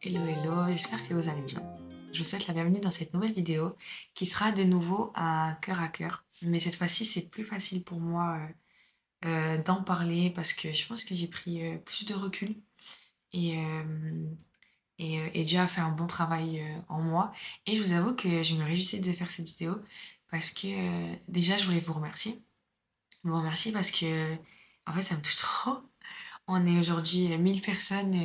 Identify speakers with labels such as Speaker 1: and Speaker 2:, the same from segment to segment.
Speaker 1: Hello, hello, j'espère que vous allez bien. Je vous souhaite la bienvenue dans cette nouvelle vidéo qui sera de nouveau un cœur à cœur. Mais cette fois-ci, c'est plus facile pour moi d'en parler parce que je pense que j'ai pris plus de recul et, euh, et Dieu a fait un bon travail en moi. Et je vous avoue que je me réjouissais de faire cette vidéo parce que déjà, je voulais vous remercier. Vous remercier parce que en fait, ça me touche trop. On est aujourd'hui 1000 personnes,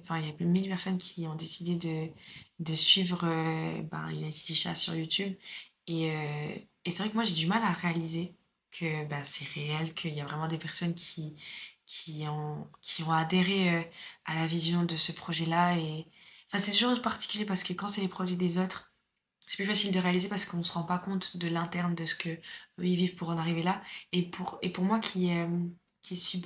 Speaker 1: enfin il y a plus de 1000 personnes qui ont décidé de suivre United Chat sur YouTube. Et c'est vrai que moi j'ai du mal à réaliser que c'est réel, qu'il y a vraiment des personnes qui ont adhéré à la vision de ce projet-là. Et enfin c'est toujours particulier parce que quand c'est les projets des autres, c'est plus facile de réaliser parce qu'on ne se rend pas compte de l'interne de ce que eux ils vivent pour en arriver là. Et pour moi qui suis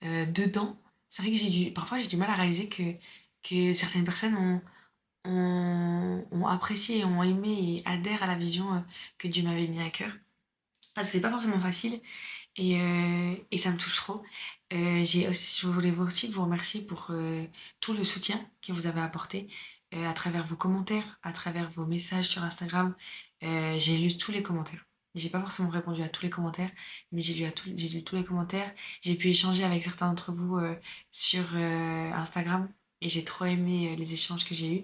Speaker 1: dedans, c'est vrai que parfois j'ai du mal à réaliser que certaines personnes ont apprécié, ont aimé et adhèrent à la vision que Dieu m'avait mis à cœur. C'est pas forcément facile et ça me touche trop. Je voulais aussi vous remercier pour tout le soutien que vous avez apporté à travers vos commentaires, à travers vos messages sur Instagram. J'ai lu tous les commentaires. J'ai pas forcément répondu à tous les commentaires, mais j'ai lu tous les commentaires. J'ai pu échanger avec certains d'entre vous sur Instagram et j'ai trop aimé les échanges que j'ai eus.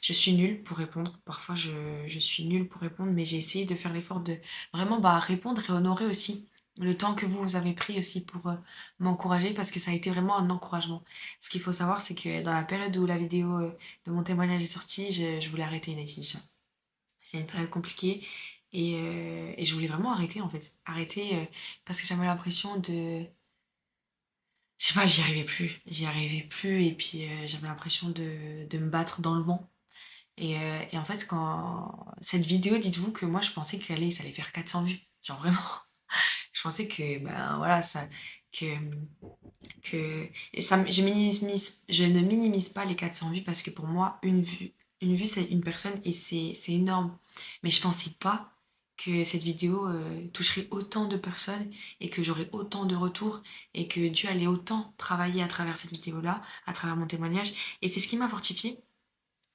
Speaker 1: Je suis nulle pour répondre. Parfois, je suis nulle pour répondre, mais j'ai essayé de faire l'effort de vraiment répondre et honorer aussi le temps que vous avez pris aussi pour m'encourager parce que ça a été vraiment un encouragement. Ce qu'il faut savoir, c'est que dans la période où la vidéo de mon témoignage est sortie, je voulais arrêter une activité. C'est une période compliquée et je voulais vraiment arrêter en fait. Arrêter parce que j'avais l'impression de... Je sais pas, j'y arrivais plus. J'y arrivais plus et puis j'avais l'impression de me battre dans le vent. Et en fait, quand cette vidéo, dites-vous que moi je pensais ça allait faire 400 vues. Genre vraiment. Je pensais que, ben voilà, que, et je ne minimise pas les 400 vues parce que pour moi, une vue, c'est une personne et c'est énorme. Mais je pensais pas que cette vidéo toucherait autant de personnes et que j'aurais autant de retours et que Dieu allait autant travailler à travers cette vidéo-là, à travers mon témoignage. Et c'est ce qui m'a fortifiée.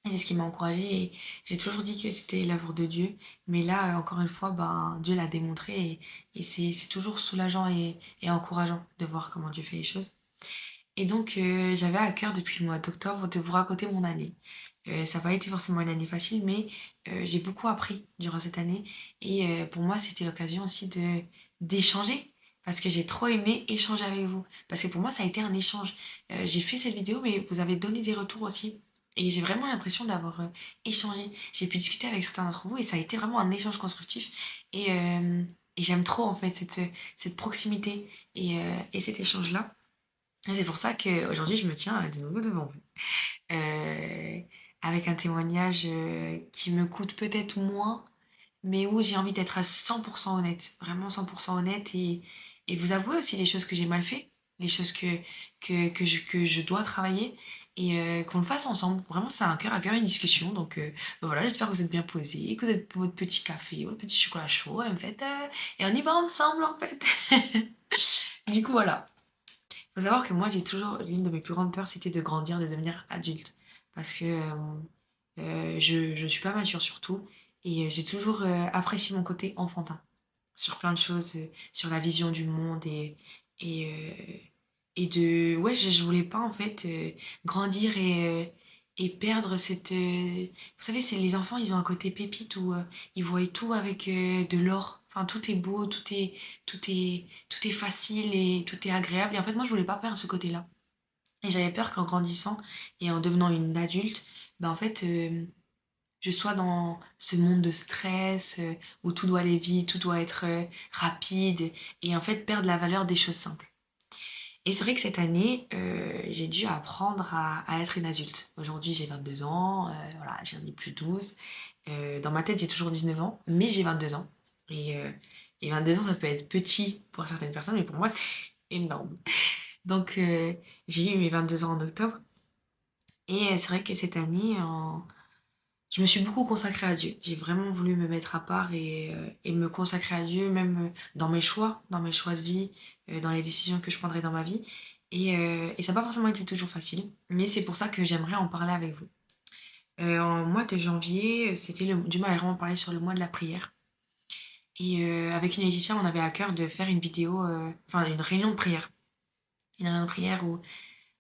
Speaker 1: Et c'est ce qui m'a encouragée et j'ai toujours dit que c'était l'œuvre de Dieu. Mais là, encore une fois, Dieu l'a démontré et c'est toujours soulageant et encourageant de voir comment Dieu fait les choses. Et donc, j'avais à cœur depuis le mois d'octobre de vous raconter mon année. Ça n'a pas été forcément une année facile, mais j'ai beaucoup appris durant cette année. Et pour moi, c'était l'occasion aussi d'échanger. Parce que j'ai trop aimé échanger avec vous. Parce que pour moi, ça a été un échange. J'ai fait cette vidéo, mais vous avez donné des retours aussi. Et j'ai vraiment l'impression d'avoir échangé. J'ai pu discuter avec certains d'entre vous et ça a été vraiment un échange constructif. Et j'aime trop en fait cette proximité et cet échange-là. Et c'est pour ça qu'aujourd'hui, je me tiens de nouveau devant vous. Euh, Avec un témoignage qui me coûte peut-être moins, mais où j'ai envie d'être à 100% honnête. Vraiment 100% honnête et vous avouer aussi les choses que j'ai mal fait, les choses que je dois travailler et qu'on le fasse ensemble. Vraiment, c'est un cœur à cœur, une discussion. Donc voilà, j'espère que vous êtes bien posés, que vous êtes pour votre petit café, votre petit chocolat chaud, en fait. Et on y va ensemble, en fait. Du coup, voilà. Faut savoir que moi, j'ai toujours, l'une de mes plus grandes peurs, c'était de grandir, de devenir adulte. Parce que je suis pas mature sur tout. Et j'ai toujours apprécié mon côté enfantin. Sur plein de choses, sur la vision du monde et, euh, Ouais, je voulais pas, en fait, grandir et perdre cette... Vous savez, c'est les enfants, ils ont un côté pépite où ils voient tout avec de l'or. Enfin, tout est beau, tout est facile et tout est agréable. Et en fait, moi, je voulais pas perdre ce côté-là. Et j'avais peur qu'en grandissant et en devenant une adulte, en fait, je sois dans ce monde de stress où tout doit aller vite, tout doit être rapide et en fait perdre la valeur des choses simples. Et c'est vrai que cette année, j'ai dû apprendre à être une adulte. Aujourd'hui, j'ai 22 ans, voilà, j'en ai plus 12. Dans ma tête, j'ai toujours 19 ans, mais j'ai 22 ans. Et, euh, et 22 ans, ça peut être petit pour certaines personnes, mais pour moi, c'est énorme. Donc, j'ai eu mes 22 ans en octobre. Et c'est vrai que cette année, je me suis beaucoup consacrée à Dieu. J'ai vraiment voulu me mettre à part et me consacrer à Dieu, même dans mes choix de vie. dans les décisions que je prendrai dans ma vie. Et ça n'a pas forcément été toujours facile, mais c'est pour ça que j'aimerais en parler avec vous. En mois de janvier, Dieu m'avait vraiment parlé sur le mois de la prière. Et avec une Laetitia, on avait à cœur de faire une vidéo, enfin une réunion de prière. Une réunion de prière où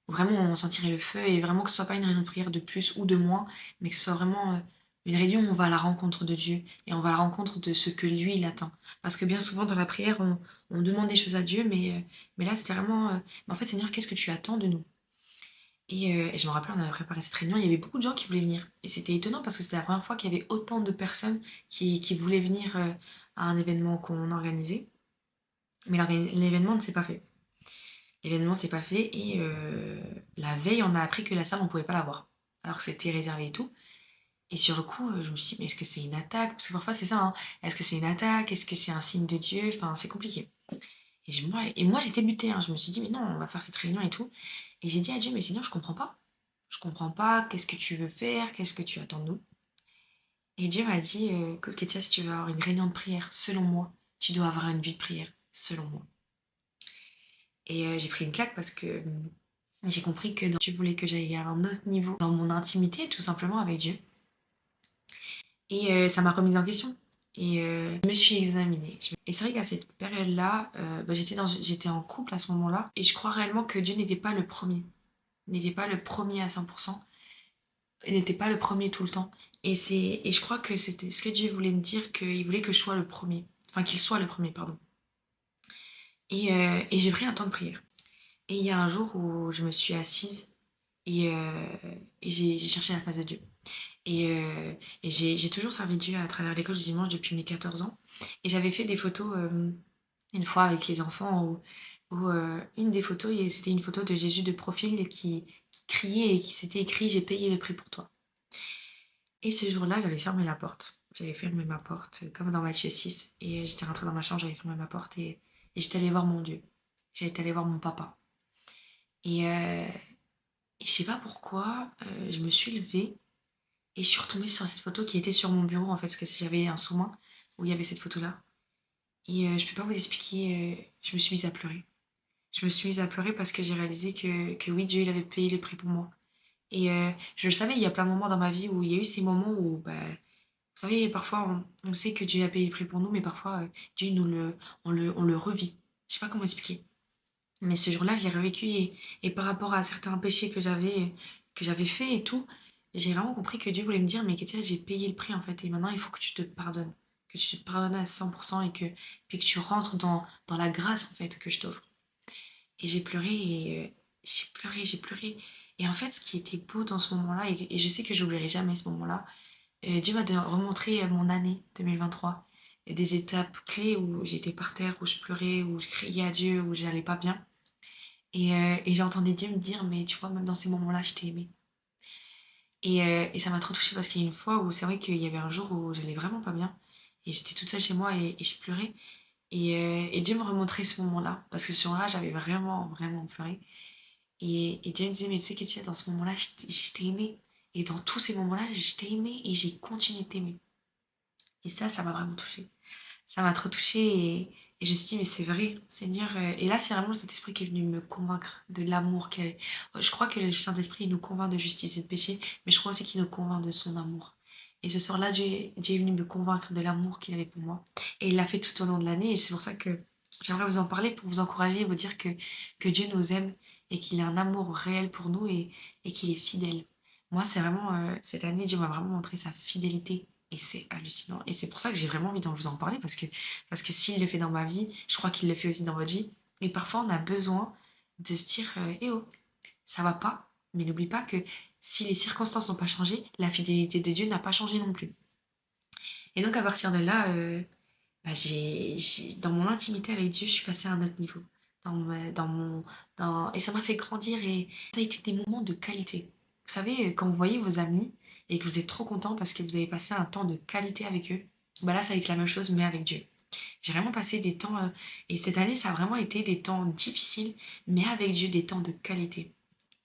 Speaker 1: vraiment on sentirait le feu et vraiment que ce soit pas une réunion de prière de plus ou de moins, mais que ce soit vraiment une réunion où on va à la rencontre de Dieu et on va à la rencontre de ce que lui il attend. Parce que bien souvent dans la prière, on demande des choses à Dieu, mais là c'était vraiment, mais en fait Seigneur, qu'est-ce que tu attends de nous? Et je me rappelle, on avait préparé cette réunion, il y avait beaucoup de gens qui voulaient venir. Et c'était étonnant parce que c'était la première fois qu'il y avait autant de personnes qui voulaient venir à un événement qu'on organisait. Mais l'événement ne s'est pas fait. L'événement s'est pas fait et la veille, on a appris que la salle, on pouvait pas l'avoir. Alors que c'était réservé et tout. Et sur le coup, je me suis dit, mais est-ce que c'est une attaque? Parce que parfois c'est ça, hein. Est-ce que c'est une attaque? Est-ce que c'est un signe de Dieu? Enfin, c'est compliqué. Et moi j'étais butée, hein. Je me suis dit, mais non, on va faire cette réunion et tout. Et j'ai dit à Dieu, mais Seigneur, je comprends pas. Je comprends pas, qu'est-ce que tu veux faire? Qu'est-ce que tu attends de nous? Et Dieu m'a dit, écoute, Kétia, si tu veux avoir une réunion de prière, selon moi, tu dois avoir une vie de prière, selon moi. Et j'ai pris une claque parce que j'ai compris que Dieu voulait que j'aille à un autre niveau dans mon intimité, tout simplement avec Dieu. Et ça m'a remise en question. Et je me suis examinée. Et c'est vrai qu'à cette période-là, j'étais en couple à ce moment-là. Et je crois réellement que Dieu n'était pas le premier. N'était pas le premier à 100%. Il n'était pas le premier tout le temps. Et je crois que c'était ce que Dieu voulait me dire, qu'il voulait que je sois le premier. Enfin, qu'il soit le premier, pardon. Et j'ai pris un temps de prière. Et il y a un jour où je me suis assise et, euh, et j'ai cherché la face de Dieu. Et j'ai toujours servi Dieu à travers l'école du dimanche depuis mes 14 ans. Et j'avais fait des photos une fois avec les enfants où une des photos, c'était une photo de Jésus de profil qui criait et qui s'était écrit «J'ai payé le prix pour toi». Et ce jour-là, j'avais fermé la porte. J'avais fermé ma porte, comme dans Matthieu 6. Et j'étais rentrée dans ma chambre, j'avais fermé ma porte et j'étais allée voir mon Dieu. J'étais allée voir mon papa. Et je sais pas pourquoi, je me suis levée et je suis retombée sur cette photo qui était sur mon bureau en fait, parce que j'avais un sous-main où il y avait cette photo-là. Et je peux pas vous expliquer, je me suis mise à pleurer. Je me suis mise à pleurer parce que j'ai réalisé que oui, Dieu il avait payé le prix pour moi. Et je le savais, il y a plein de moments dans ma vie où il y a eu ces moments où, bah, vous savez, parfois on sait que Dieu a payé le prix pour nous, mais parfois Dieu on le revit. Je sais pas comment expliquer. Mais ce jour-là, je l'ai revécu et par rapport à certains péchés que j'avais fait et tout, j'ai vraiment compris que Dieu voulait me dire, mais Kétia, j'ai payé le prix en fait, et maintenant il faut que tu te pardonnes, que tu te pardonnes à 100% puis que tu rentres dans la grâce en fait que je t'offre. Et j'ai pleuré et j'ai pleuré, j'ai pleuré. Et en fait, ce qui était beau dans ce moment-là, et je sais que j'oublierai jamais ce moment-là, Dieu m'a remontré mon année 2023, et des étapes clés où j'étais par terre, où je pleurais, où je criais à Dieu, où j'allais pas bien. Et j'entendais Dieu me dire, mais tu vois, même dans ces moments-là, je t'ai aimé. Et ça m'a trop touchée parce qu'il y a une fois où c'est vrai qu'il y avait un jour où j'allais vraiment pas bien. Et j'étais toute seule chez moi et je pleurais. Et Dieu me remontrait ce moment-là. Parce que ce jour-là, j'avais vraiment, vraiment pleuré. Et Dieu me disait, mais tu sais, Kétia, dans ce moment-là, je t'ai aimé. Et dans tous ces moments-là, je t'ai aimé et j'ai continué de t'aimer. Et ça m'a vraiment touchée. Ça m'a trop touchée et je me suis dit, mais c'est vrai, Seigneur. Et là, c'est vraiment cet esprit qui est venu me convaincre de l'amour qu'il avait. Je crois que le Saint-Esprit il nous convainc de justice et de péché, mais je crois aussi qu'il nous convainc de son amour. Et ce soir-là, Dieu est venu me convaincre de l'amour qu'il avait pour moi. Et il l'a fait tout au long de l'année. Et c'est pour ça que j'aimerais vous en parler pour vous encourager et vous dire que Dieu nous aime et qu'il a un amour réel pour nous et qu'il est fidèle. Moi, c'est vraiment, cette année, Dieu m'a vraiment montré sa fidélité. Et c'est hallucinant. Et c'est pour ça que j'ai vraiment envie de vous en parler parce que s'il le fait dans ma vie, je crois qu'il le fait aussi dans votre vie. Et parfois, on a besoin de se dire, eh oh, ça va pas. Mais n'oublie pas que si les circonstances n'ont pas changé, la fidélité de Dieu n'a pas changé non plus. Et donc, à partir de là, bah, dans mon intimité avec Dieu, je suis passée à un autre niveau. Et ça m'a fait grandir et ça a été des moments de qualité. Vous savez, quand vous voyez vos amis et que vous êtes trop content parce que vous avez passé un temps de qualité avec eux, bah là, ça a été la même chose, mais avec Dieu. J'ai vraiment passé des temps, et cette année, ça a vraiment été des temps difficiles, mais avec Dieu, des temps de qualité.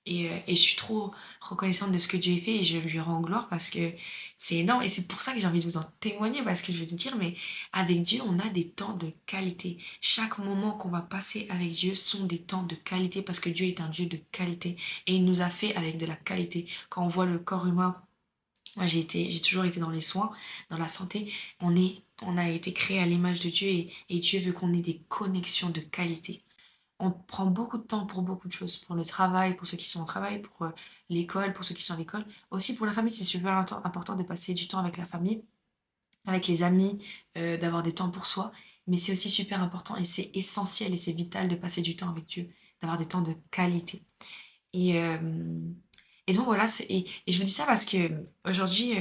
Speaker 1: Et je suis trop reconnaissante de ce que Dieu a fait et je lui rends gloire parce que c'est énorme. Et c'est pour ça que j'ai envie de vous en témoigner parce que je veux te dire, mais avec Dieu, on a des temps de qualité. Chaque moment qu'on va passer avec Dieu sont des temps de qualité parce que Dieu est un Dieu de qualité et il nous a fait avec de la qualité. Quand on voit le corps humain, moi j'ai toujours été dans les soins, dans la santé, on a été créé à l'image de Dieu et Dieu veut qu'on ait des connexions de qualité. On prend beaucoup de temps pour beaucoup de choses, pour le travail, pour ceux qui sont au travail, pour l'école, pour ceux qui sont à l'école. Aussi pour la famille, c'est super important de passer du temps avec la famille, avec les amis, d'avoir des temps pour soi. Mais c'est aussi super important et c'est essentiel et c'est vital de passer du temps avec Dieu, d'avoir des temps de qualité. Et, euh, et donc voilà, et je vous dis ça parce que aujourd'hui,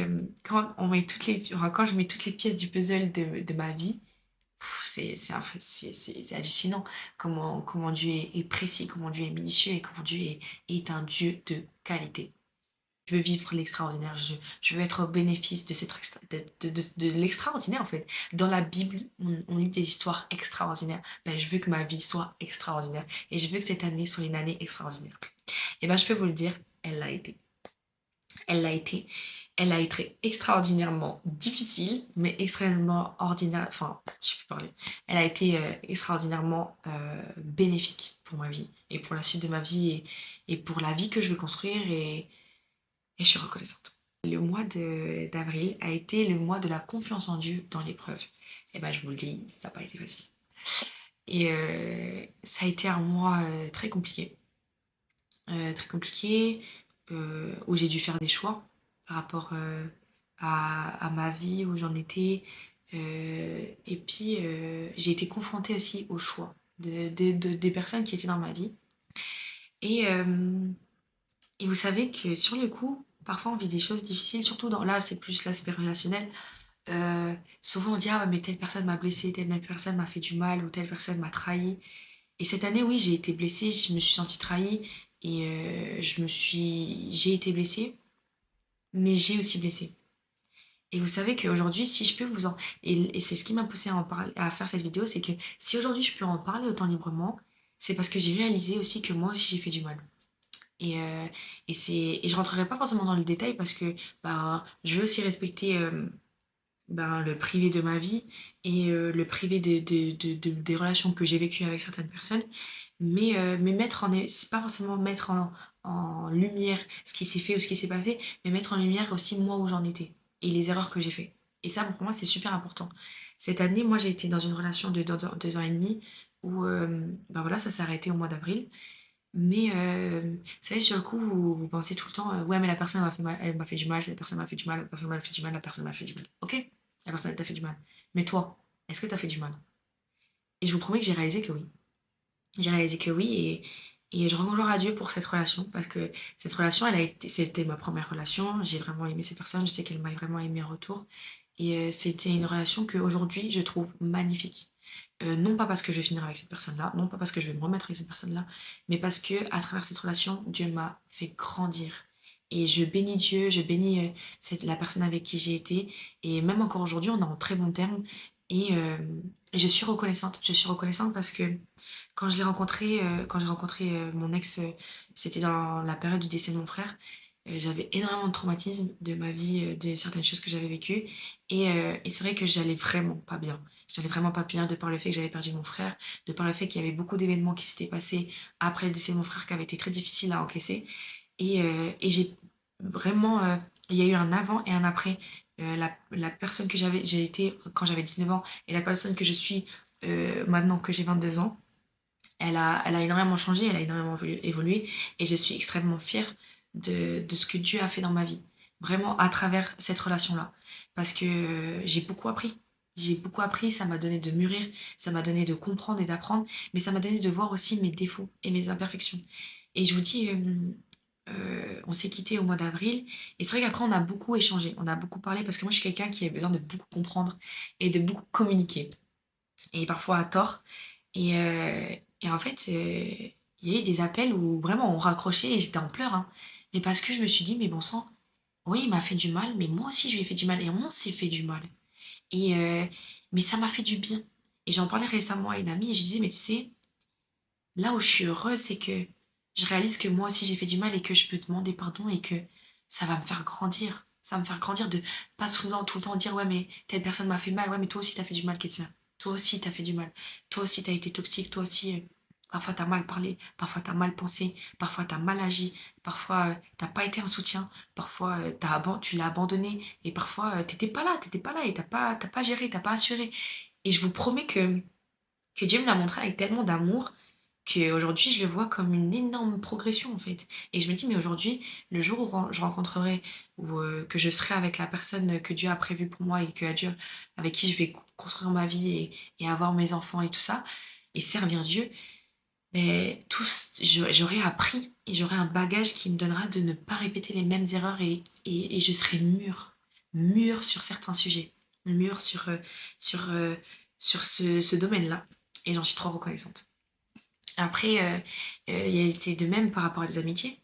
Speaker 1: quand je mets toutes les pièces du puzzle de ma vie, c'est hallucinant comment Dieu est précis, comment Dieu est minutieux et comment est un Dieu de qualité. Je veux vivre l'extraordinaire, je veux être au bénéfice de, de l'extraordinaire en fait. Dans la Bible, on lit des histoires extraordinaires. Ben, je veux que ma vie soit extraordinaire et je veux que cette année soit une année extraordinaire. Et ben je peux vous le dire, elle l'a été. Elle l'a été. Elle a été extraordinairement difficile, mais extrêmement ordinaire. Enfin, je peux parler. Elle a été extraordinairement bénéfique pour ma vie et pour la suite de ma vie et pour la vie que je veux construire et je suis reconnaissante. Le mois d'avril a été le mois de la confiance en Dieu dans l'épreuve. Et ben, je vous le dis, ça n'a pas été facile. Et ça a été un mois très compliqué. Très compliqué, où j'ai dû faire des choix par rapport à ma vie, où j'en étais. Et puis, j'ai été confrontée aussi au choix des personnes qui étaient dans ma vie. Et, euh, et vous savez que sur le coup, parfois on vit des choses difficiles, surtout là, c'est plus l'aspect relationnel. Souvent on dit, ah ouais, mais telle personne m'a blessée, telle personne m'a fait du mal, ou telle personne m'a trahi. Et cette année, oui, j'ai été blessée, je me suis sentie trahie et j'ai été blessée, mais j'ai aussi blessé. Et vous savez qu'aujourd'hui, si je peux vous en, et c'est ce qui m'a poussée à en parler, à faire cette vidéo, c'est que si aujourd'hui je peux en parler autant librement, c'est parce que j'ai réalisé aussi que moi aussi j'ai fait du mal. Et, euh, et je rentrerai pas forcément dans le détail parce que ben, je veux aussi respecter ben, le privé de ma vie et le privé des relations que j'ai vécues avec certaines personnes. Mais c'est pas forcément mettre en lumière ce qui s'est fait ou ce qui s'est pas fait, mais mettre en lumière aussi moi où j'en étais et les erreurs que j'ai fait. Et ça, pour moi, c'est super important. Cette année, moi, j'ai été dans une relation de 2 ans et demi où, ben voilà, ça s'est arrêté au mois d'avril. Mais, vous savez, sur le coup, vous pensez tout le temps, ouais, mais la personne m'a fait mal, elle m'a fait du mal, la personne m'a fait du mal, la personne m'a fait du mal, la personne m'a fait du mal. Ok, la personne elle t'a fait du mal. Mais toi, est-ce que t'as fait du mal? Et je vous promets que j'ai réalisé que oui. J'ai réalisé que oui et je rends gloire à Dieu pour cette relation parce que cette relation, c'était ma première relation. J'ai vraiment aimé cette personne. Je sais qu'elle m'a vraiment aimé en retour. Et c'était une relation que aujourd'hui je trouve magnifique. Non pas parce que je vais finir avec cette personne-là, non pas parce que je vais me remettre avec cette personne-là, mais parce que à travers cette relation, Dieu m'a fait grandir. Et je bénis Dieu, je bénis la personne avec qui j'ai été. Et même encore aujourd'hui, on est en très bons termes. Et je suis reconnaissante. Je suis reconnaissante parce que quand j'ai rencontré mon ex, c'était dans la période du décès de mon frère. J'avais énormément de traumatisme de ma vie, de certaines choses que j'avais vécues. Et c'est vrai que j'allais vraiment pas bien. J'allais vraiment pas bien de par le fait que j'avais perdu mon frère, de par le fait qu'il y avait beaucoup d'événements qui s'étaient passés après le décès de mon frère qui avaient été très difficiles à encaisser. Et j'ai vraiment, il y a eu un avant et un après. La personne que j'ai été quand j'avais 19 ans et la personne que je suis maintenant que j'ai 22 ans, elle a énormément changé, elle a énormément évolué et je suis extrêmement fière de ce que Dieu a fait dans ma vie. Vraiment à travers cette relation-là. Parce que j'ai beaucoup appris. J'ai beaucoup appris, ça m'a donné de mûrir, ça m'a donné de comprendre et d'apprendre, mais ça m'a donné de voir aussi mes défauts et mes imperfections. Et je vous dis, on s'est quitté au mois d'avril et c'est vrai qu'après on a beaucoup échangé, on a beaucoup parlé parce que moi je suis quelqu'un qui a besoin de beaucoup comprendre et de beaucoup communiquer. Et parfois à tort. Et, euh, et en fait, il y a eu des appels où vraiment on raccrochait et j'étais en pleurs, hein. Mais parce que je me suis dit, mais bon sang, oui, il m'a fait du mal, mais moi aussi je lui ai fait du mal et on s'est fait du mal. Et, mais ça m'a fait du bien. Et j'en parlais récemment à une amie et je disais, mais tu sais, là où je suis heureuse, c'est que je réalise que moi aussi j'ai fait du mal et que je peux demander pardon et que ça va me faire grandir. Ça va me faire grandir de pas tout le temps dire ouais mais telle personne m'a fait mal, ouais mais toi aussi t'as fait du mal Kétia. Toi aussi t'as fait du mal. Toi aussi t'as été toxique, toi aussi parfois t'as mal parlé, parfois t'as mal pensé, parfois t'as mal agi, parfois t'as pas été un soutien, parfois tu l'as abandonné et parfois t'étais pas là et t'as pas géré, t'as pas assuré. Et je vous promets que Dieu me l'a montré avec tellement d'amour qu'aujourd'hui je le vois comme une énorme progression en fait. Et je me dis, mais aujourd'hui, le jour où je rencontrerai ou que je serai avec la personne que Dieu a prévue pour moi et que Dieu, avec qui je vais construire ma vie et avoir mes enfants et tout ça, et servir Dieu, mais j'aurai appris et j'aurai un bagage qui me donnera de ne pas répéter les mêmes erreurs et je serai mûre sur certains sujets, mûre sur, euh, sur ce domaine-là. Et j'en suis trop reconnaissante. Après, il a été de même par rapport à des amitiés.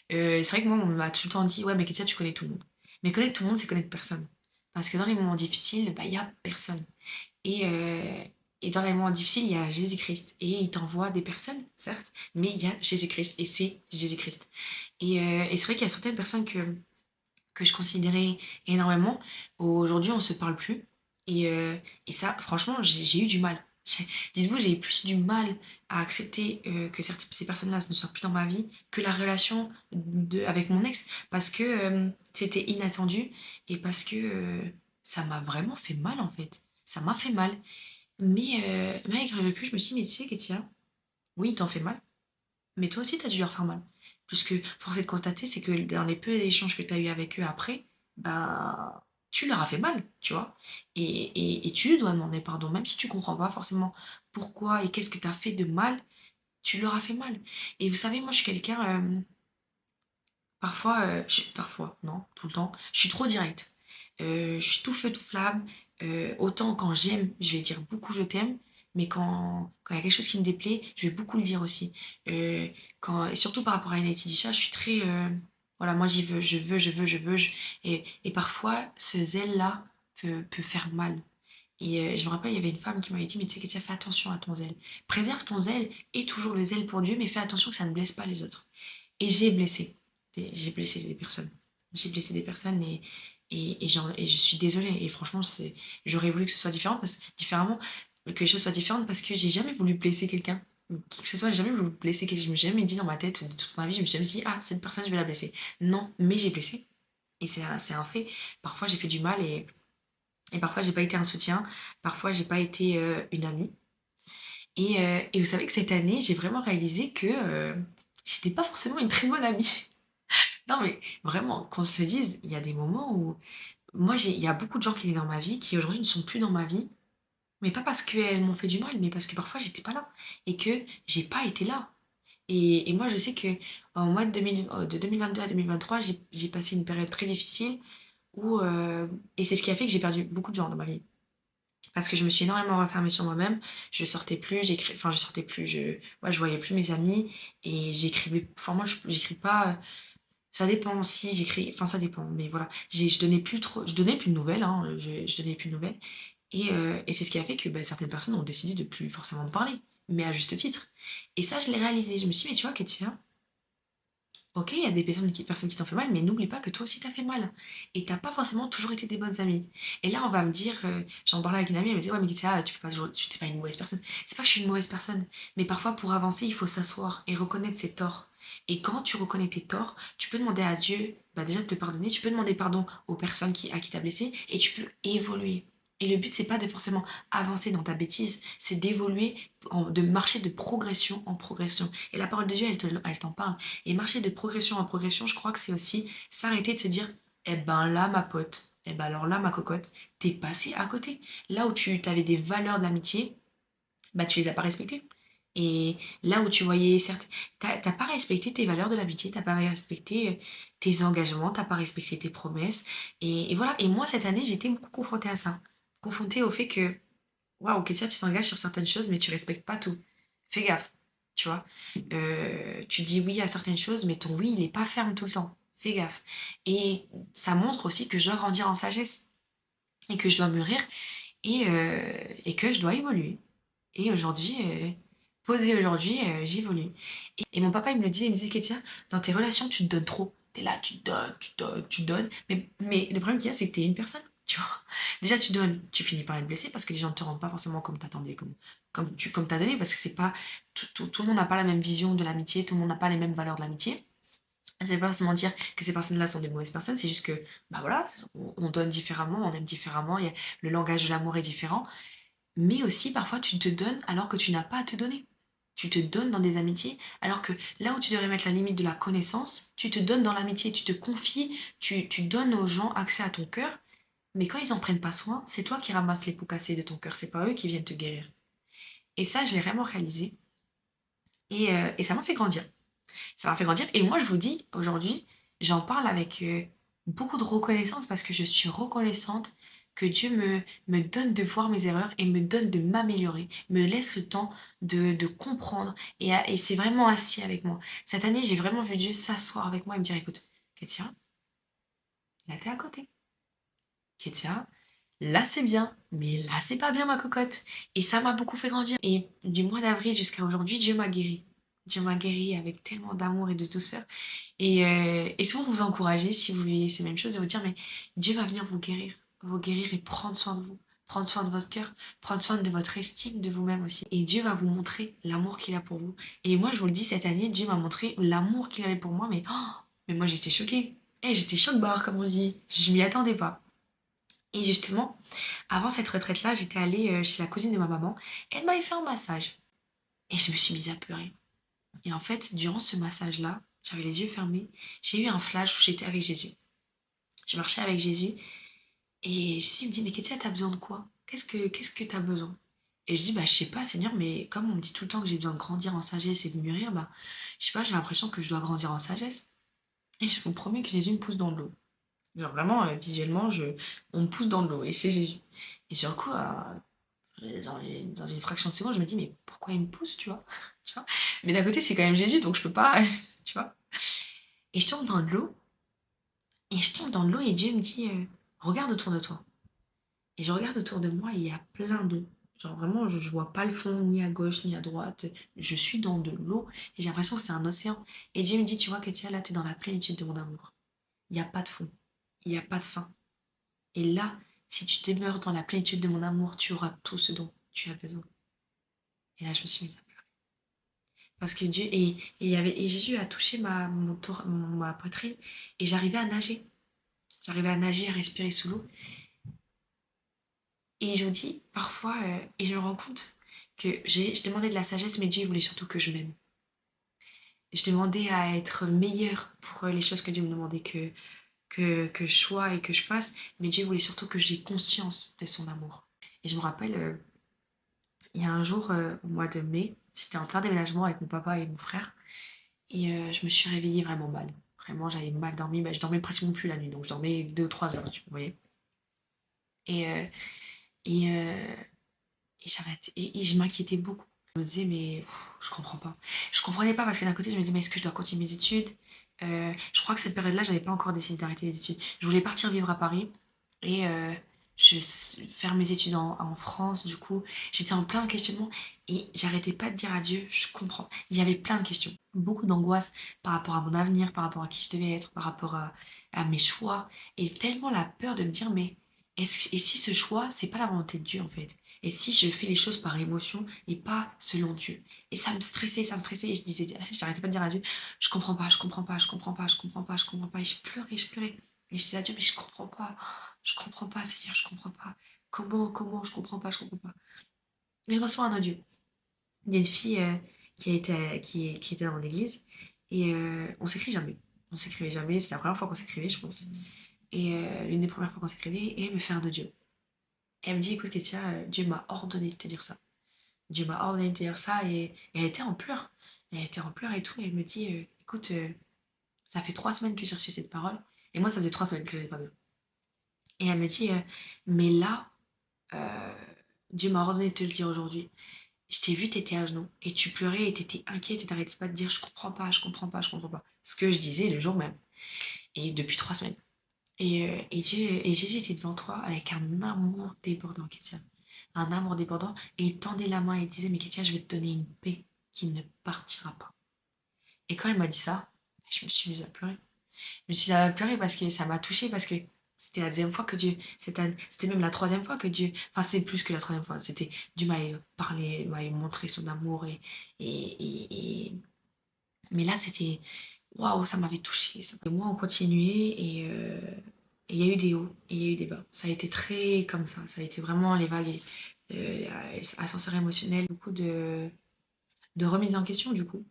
Speaker 1: C'est vrai que moi, on m'a tout le temps dit, ouais, mais Kétia, tu connais tout le monde. Mais connaître tout le monde, c'est connaître personne. Parce que dans les moments difficiles, bah, il n'y a personne. Et, euh, et dans les moments difficiles, il y a Jésus-Christ. Et il t'envoie des personnes, certes, mais il y a Jésus-Christ. Et c'est Jésus-Christ. Et c'est vrai qu'il y a certaines personnes que je considérais énormément. Aujourd'hui, on ne se parle plus. Et, euh, et ça, franchement, j'ai eu du mal. Dites-vous, j'ai eu plus du mal à accepter que ces personnes-là ne soient plus dans ma vie que la relation avec mon ex. Parce que c'était inattendu et parce que ça m'a vraiment fait mal, en fait. Ça m'a fait mal. Mais avec le recul, je me suis dit, mais tu sais, Kétia, oui, il t'en fait mal. Mais toi aussi, t'as dû leur faire mal. Puisque force est de constater, c'est que dans les peu d'échanges que t'as eu avec eux après, ben, tu leur as fait mal, tu vois. Et tu dois demander pardon, même si tu comprends pas forcément pourquoi et qu'est-ce que t'as fait de mal, tu leur as fait mal. Et vous savez, moi, je suis quelqu'un, parfois, non, tout le temps, je suis trop directe. Je suis tout feu, tout flamme. Autant quand j'aime, je vais dire beaucoup je t'aime, mais quand il y a quelque chose qui me déplaît, je vais beaucoup le dire aussi. Euh, et surtout par rapport à une Chat, je suis très... voilà, moi j'y veux, et parfois, ce zèle-là peut faire mal. Et je me rappelle, il y avait une femme qui m'avait dit, mais tu sais, Kétia, fais attention à ton zèle. Préserve ton zèle et toujours le zèle pour Dieu, mais fais attention que ça ne blesse pas les autres. Et j'ai blessé. J'ai blessé des personnes. J'ai blessé des personnes et je suis désolée. Et franchement, j'aurais voulu que ce soit différemment, que les choses soient différentes parce que j'ai jamais voulu blesser quelqu'un. Qui que ce soit, j'ai jamais voulu blesser quelqu'un. Je me suis jamais dit dans ma tête, de toute ma vie, je me suis jamais dit, ah, cette personne, je vais la blesser. Non, mais j'ai blessé. Et c'est un fait. Parfois, j'ai fait du mal et parfois, j'ai pas été un soutien. Parfois, j'ai pas été une amie. Et vous savez que cette année, j'ai vraiment réalisé que j'étais pas forcément une très bonne amie. Non, mais vraiment, qu'on se le dise, il y a des moments où moi, il y a beaucoup de gens qui étaient dans ma vie qui aujourd'hui ne sont plus dans ma vie, mais pas parce qu'elles m'ont fait du mal, mais parce que parfois j'étais pas là et que j'ai pas été là. Et moi, je sais que en mois de 2022 à 2023, j'ai passé une période très difficile et c'est ce qui a fait que j'ai perdu beaucoup de gens dans ma vie. Parce que je me suis énormément refermée sur moi-même, je sortais plus, enfin je sortais plus, ouais, je voyais plus mes amis et j'écrivais, enfin moi j'écris pas. Ça dépend si j'écris, enfin ça dépend, mais voilà, je donnais plus de nouvelles, hein, je donnais plus de nouvelles, et c'est ce qui a fait que bah, certaines personnes ont décidé de plus forcément me parler, mais à juste titre. Et ça, je l'ai réalisé. Je me suis dit, mais tu vois, Katia, ok, il y a des personnes qui t'ont fait mal, mais n'oublie pas que toi aussi t'as fait mal. Et t'as pas forcément toujours été des bonnes amies. Et là, on va me dire, j'en parlais avec une amie, elle me disait, ouais, mais Katia, tu t'es pas une mauvaise personne. C'est pas que je suis une mauvaise personne, mais parfois pour avancer, il faut s'asseoir et reconnaître ses torts. Et quand tu reconnais tes torts, tu peux demander à Dieu, bah, déjà de te pardonner, tu peux demander pardon aux personnes à qui t'as blessé, et tu peux évoluer. Et le but, c'est pas de forcément avancer dans ta bêtise, c'est d'évoluer, de marcher de progression en progression. Et la parole de Dieu, elle t'en parle. Et marcher de progression en progression, je crois que c'est aussi s'arrêter de se dire, eh ben là, ma pote, eh ben alors là, ma cocotte, t'es passé à côté. Là où tu avais des valeurs de l'amitié, bah tu les as pas respectées. Et là où tu voyais, certes, t'as pas respecté tes valeurs de l'amitié, t'as pas respecté tes engagements, t'as pas respecté tes promesses. Et voilà. Et moi, cette année, j'ai été beaucoup confrontée à ça. Confrontée au fait que, waouh, Kétia, tu t'engages sur certaines choses, mais tu respectes pas tout. Fais gaffe, tu vois. Tu dis oui à certaines choses, mais ton oui, il est pas ferme tout le temps. Fais gaffe. Et ça montre aussi que je dois grandir en sagesse et que je dois mûrir et que je dois évoluer. Et aujourd'hui, posée aujourd'hui, j'évolue. Et mon papa, il me le disait, il me disait, Kétia, dans tes relations, tu te donnes trop. T'es là, tu donnes, tu donnes, tu donnes. Mais le problème qu'il y a, c'est que t'es une personne, tu vois. Déjà, tu donnes, tu finis par être blessé parce que les gens ne te rendent pas forcément comme t'attendais, comme t'as donné, parce que c'est pas, tout le monde n'a pas la même vision de l'amitié, tout le monde n'a pas les mêmes valeurs de l'amitié. Ça veut pas forcément dire que ces personnes-là sont des mauvaises personnes, c'est juste que, bah voilà, on donne différemment, on aime différemment, le langage de l'amour est différent. Mais aussi, parfois, tu te donnes alors que tu n'as pas à te donner. Tu te donnes dans des amitiés, alors que là où tu devrais mettre la limite de la connaissance, tu te donnes dans l'amitié, tu te confies, tu donnes aux gens accès à ton cœur, mais quand ils en prennent pas soin, c'est toi qui ramasses les pots cassés de ton cœur, c'est pas eux qui viennent te guérir. Et ça, je l'ai vraiment réalisé, et ça m'a fait grandir. Ça m'a fait grandir, et moi, je vous dis, aujourd'hui, j'en parle avec beaucoup de reconnaissance parce que je suis reconnaissante que Dieu me donne de voir mes erreurs et me donne de m'améliorer, me laisse le temps de comprendre et c'est vraiment assis avec moi. Cette année, j'ai vraiment vu Dieu s'asseoir avec moi et me dire, écoute, Kétia, là t'es à côté. Kétia, là c'est bien, mais là c'est pas bien ma cocotte. Et ça m'a beaucoup fait grandir. Et du mois d'avril jusqu'à aujourd'hui, Dieu m'a guéri. Dieu m'a guéri avec tellement d'amour et de douceur. Et souvent vous encourager, si vous vivez ces mêmes choses, et vous dire, mais Dieu va venir vous guérir et prendre soin de vous, prendre soin de votre cœur, prendre soin de votre estime de vous-même aussi. Et Dieu va vous montrer l'amour qu'il a pour vous. Et moi, je vous le dis, cette année, Dieu m'a montré l'amour qu'il avait pour moi, mais moi j'étais choquée. J'étais choc-barre, comme on dit. Je m'y attendais pas. Et justement, avant cette retraite-là, j'étais allée chez la cousine de ma maman. Elle m'avait fait un massage. Et je me suis mise à pleurer. Et en fait, durant ce massage-là, j'avais les yeux fermés, j'ai eu un flash où j'étais avec Jésus. Je marchais avec Jésus et Jésus me dit, mais Kétia, t'as besoin de quoi? Qu'est-ce que t'as besoin? Et je dis, bah je sais pas Seigneur, mais comme on me dit tout le temps que j'ai besoin de grandir en sagesse et de mûrir, bah je sais pas, j'ai l'impression que je dois grandir en sagesse. Et je vous promets que Jésus me pousse dans de l'eau. Genre vraiment, visuellement, on me pousse dans de l'eau et c'est Jésus. Et sur le coup, dans une fraction de seconde, je me dis, mais pourquoi il me pousse, tu vois? Tu vois. Mais d'un côté, c'est quand même Jésus, donc je peux pas, tu vois. Et je tombe dans de l'eau, et je tombe dans de l'eau, et Dieu me dit, regarde autour de toi. Et je regarde autour de moi, et il y a plein d'eau. Genre vraiment, je vois pas le fond, ni à gauche, ni à droite. Je suis dans de l'eau, et j'ai l'impression que c'est un océan. Et Dieu me dit, tu vois, Katia, là, t'es dans la plénitude de mon amour. Il n'y a pas de fond, il n'y a pas de fin. Et là, si tu demeures dans la plénitude de mon amour, tu auras tout ce dont tu as besoin. Et là, je me suis mise à pleurer. Parce que Dieu, et Jésus a touché ma poitrine, et j'arrivais à nager. J'arrivais à nager, à respirer sous l'eau. Et je vous dis, parfois, et je me rends compte que je demandais de la sagesse, mais Dieu il voulait surtout que je m'aime. Je demandais à être meilleure pour les choses que Dieu me demandait que je sois et que je fasse, mais Dieu voulait surtout que j'ai conscience de son amour. Et je me rappelle, il y a un jour, au mois de mai, j'étais en plein déménagement avec mon papa et mon frère, et je me suis réveillée vraiment mal. Vraiment, j'avais mal dormi, bah, je dormais pratiquement plus la nuit, donc je dormais 2 ou 3 heures, tu vois. Et, euh, et, euh, et je m'inquiétais beaucoup. Je me disais, mais je comprends pas. Je comprenais pas parce que d'un côté, je me disais, mais est-ce que je dois continuer mes études? Je crois que cette période-là, j'avais pas encore décidé d'arrêter les études. Je voulais partir vivre à Paris et faire mes études en France. Du coup, j'étais en plein questionnement et j'arrêtais pas de dire à Dieu, je comprends. Il y avait plein de questions, beaucoup d'angoisse par rapport à mon avenir, par rapport à qui je devais être, par rapport à mes choix et tellement la peur de me dire, mais et si ce choix, c'est pas la volonté de Dieu en fait? Et si je fais les choses par émotion et pas selon Dieu? Et ça me stressait et je disais, j'arrêtais pas de dire à Dieu, je comprends pas, je comprends pas, je comprends pas, je comprends pas, je comprends pas. Et je pleurais, je pleurais. Et je disais à Dieu, mais je comprends pas, Seigneur, je comprends pas. Je comprends pas, je comprends pas. Et je reçois un audio d'une fille qui était dans mon église et on s'écrit jamais. On s'écrivait jamais, c'est la première fois qu'on s'écrivait, je pense. Et l'une des premières fois qu'on s'écrivait, et elle me fait un audio. Et elle me dit, écoute, Kétia, Dieu m'a ordonné de te dire ça. Dieu m'a ordonné de te dire ça et elle était en pleurs. Elle était en pleurs et tout. Et elle me dit, écoute, ça fait 3 semaines que j'ai reçu cette parole. Et moi, ça faisait 3 semaines que je n'allais pas bien. Et elle me dit, mais là, euh, Dieu m'a ordonné de te le dire aujourd'hui. Je t'ai vu, t'étais à genoux. Et tu pleurais et t'étais inquiète et t'arrêtais pas de dire, je comprends pas, je comprends pas, je comprends pas. Ce que je disais le jour même. Et depuis 3 semaines. Et Jésus était devant toi avec un amour débordant, Kétia. Un amour débordant. Et il tendait la main et il disait, mais Kétia, je vais te donner une paix. qui ne partira pas. Et quand elle m'a dit ça, je me suis mise à pleurer. Je me suis mise à pleurer parce que ça m'a touchée, parce que c'était la deuxième fois que Dieu, c'était même la troisième fois que Dieu, enfin c'est plus que la troisième fois, c'était Dieu m'avait parlé, m'avait montré son amour mais là c'était, waouh, ça m'avait touchée. Et moi on continuait et il y a eu des hauts et il y a eu des bas. Ça a été très comme ça a été vraiment les vagues, ascenseur émotionnel, beaucoup de remise en question du coup.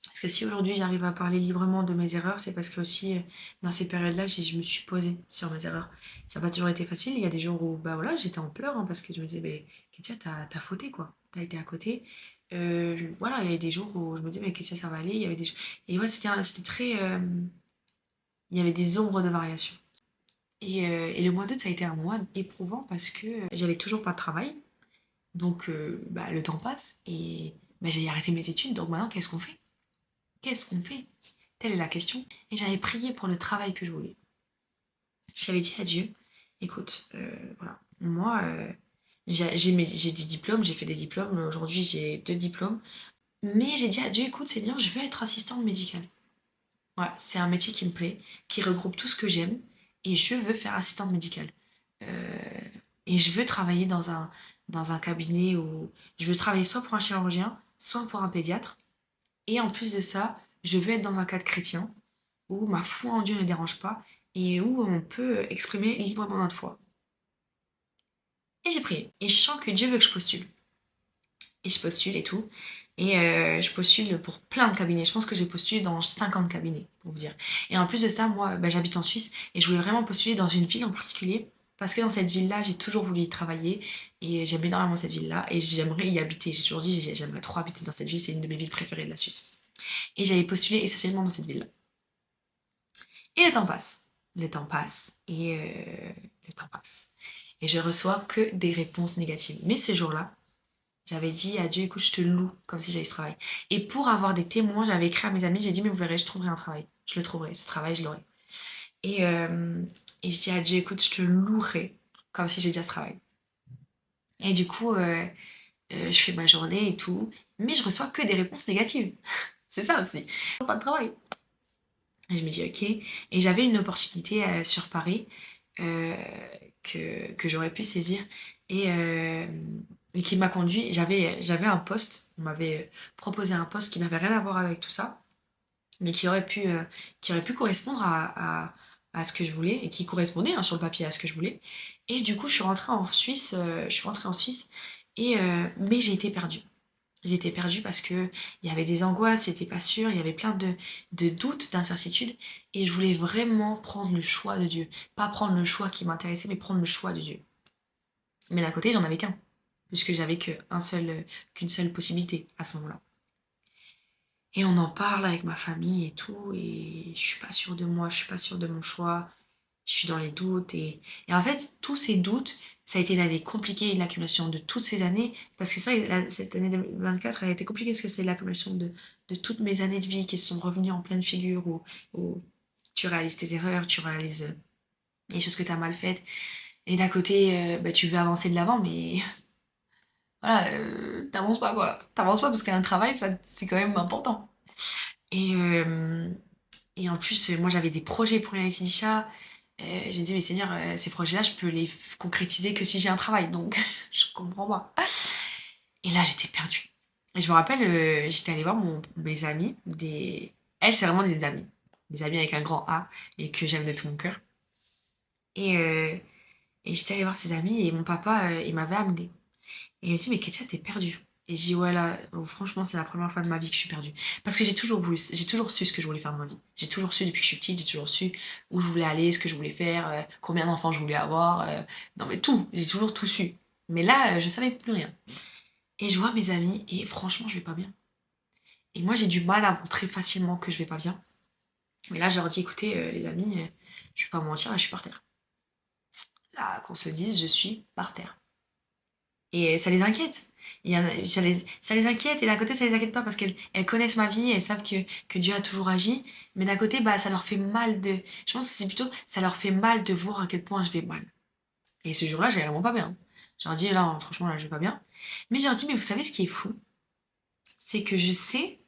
Speaker 1: Parce que si aujourd'hui j'arrive à parler librement de mes erreurs, c'est parce que aussi dans ces périodes-là, je me suis posée sur mes erreurs. Ça n'a pas toujours été facile. Il y a des jours où bah voilà, j'étais en pleurs parce que je me disais, bah, Kétia, t'as fauté quoi. T'as été à côté. Voilà, il y avait des jours où je me disais, mais Kétia, ça va aller. Il y avait des... Et ouais, c'était très. Il y avait des ombres de variation. Et le mois d'août, ça a été un mois éprouvant parce que j'avais toujours pas de travail. Donc bah, le temps passe et bah, j'ai arrêté mes études. Donc maintenant, qu'est-ce qu'on fait? Qu'est-ce qu'on fait? Telle est la question. Et j'avais prié pour le travail que je voulais. J'avais dit à Dieu, écoute, voilà, moi, j'ai des diplômes, j'ai fait des diplômes, aujourd'hui j'ai 2 diplômes, mais j'ai dit à Dieu, écoute Seigneur, je veux être assistante médicale. Voilà, c'est un métier qui me plaît, qui regroupe tout ce que j'aime, et je veux faire assistante médicale. Euh, et je veux travailler dans un cabinet où je veux travailler soit pour un chirurgien, soit pour un pédiatre. Et en plus de ça, je veux être dans un cadre chrétien où ma foi en Dieu ne dérange pas et où on peut exprimer librement notre foi. Et j'ai prié. Et je sens que Dieu veut que je postule. Et je postule et tout. Et je postule pour plein de cabinets. Je pense que j'ai postulé dans 50 cabinets, pour vous dire. Et en plus de ça, moi, bah, j'habite en Suisse et je voulais vraiment postuler dans une ville en particulier. Parce que dans cette ville-là, j'ai toujours voulu y travailler et j'aime énormément cette ville-là et j'aimerais y habiter. J'ai toujours dit, j'aimerais trop habiter dans cette ville, c'est une de mes villes préférées de la Suisse. Et j'avais postulé essentiellement dans cette ville-là. Et le temps passe. Le temps passe. Le temps passe. Et je reçois que des réponses négatives. Mais ce jour-là, j'avais dit à Dieu, écoute, je te loue comme si j'avais ce travail. Et pour avoir des témoins, j'avais écrit à mes amis, j'ai dit, mais vous verrez, je trouverai un travail. Je le trouverai, ce travail, je l'aurai. Et, euh, et je dis à Dieu, écoute, je te louerai comme si j'ai déjà ce travail. Et du coup, je fais ma journée et tout, mais je reçois que des réponses négatives. C'est ça aussi. Pas de travail. Et je me dis, ok. Et j'avais une opportunité sur Paris euh, que j'aurais pu saisir et qui m'a conduit. J'avais un poste, on m'avait proposé un poste qui n'avait rien à voir avec tout ça, mais qui aurait pu correspondre à ce que je voulais et qui correspondait hein, sur le papier à ce que je voulais. Et du coup, je suis rentrée en Suisse, mais j'ai été perdue. J'étais perdue parce que il y avait des angoisses, j'étais pas sûre, il y avait plein de doutes, d'incertitudes, et je voulais vraiment prendre le choix de Dieu. Pas prendre le choix qui m'intéressait, mais prendre le choix de Dieu. Mais d'un côté, j'en avais qu'un, puisque j'avais qu'une seule possibilité à ce moment-là. Et on en parle avec ma famille et tout, et je suis pas sûre de moi, je suis pas sûre de mon choix, je suis dans les doutes. Et en fait, tous ces doutes, ça a été une année compliquée, l'accumulation de toutes ces années, parce que ça, cette année 2024, elle a été compliquée parce que c'est l'accumulation de toutes mes années de vie qui se sont revenues en pleine figure, où tu réalises tes erreurs, tu réalises les choses que tu as mal faites. Et d'un côté, bah, tu veux avancer de l'avant, mais voilà, t'avances pas quoi. T'avances pas parce qu'un travail, ça, c'est quand même important. Et, euh, et en plus, moi j'avais des projets pour Reality Disha. Je me dis, mais Seigneur, ces projets-là, je peux les concrétiser que si j'ai un travail, donc je comprends pas. Et là, j'étais perdue. Et je me rappelle, j'étais allée voir mes amis, elles, c'est vraiment des amis. Des amis avec un grand A et que j'aime de tout mon cœur. Et, euh, et j'étais allée voir ses amis et mon papa, il m'avait amenée. Et il me dit, mais Kétia, t'es perdue. Et j'ai dit, ouais, là, oh, franchement, c'est la première fois de ma vie que je suis perdue. Parce que j'ai toujours su ce que je voulais faire de ma vie. J'ai toujours su depuis que je suis petite, j'ai toujours su où je voulais aller, ce que je voulais faire, combien d'enfants je voulais avoir. Non, mais tout, j'ai toujours tout su. Mais là, je savais plus rien. Et je vois mes amis et franchement, je vais pas bien. Et moi, j'ai du mal à montrer facilement que je vais pas bien. Mais là, je leur dis, écoutez, les amis, je vais pas vous mentir, là, je suis par terre. Là, qu'on se dise, je suis par terre. Et ça les inquiète. Ça les inquiète et d'un côté ça les inquiète pas parce qu'elles connaissent ma vie, elles savent que Dieu a toujours agi, mais d'un côté bah ça leur fait mal de... Je pense que c'est plutôt ça leur fait mal de voir à quel point je vais mal. Et ce jour-là j'allais vraiment pas bien. J'ai dit là franchement là je vais pas bien. Mais j'ai dit mais vous savez ce qui est fou? c'est que je sais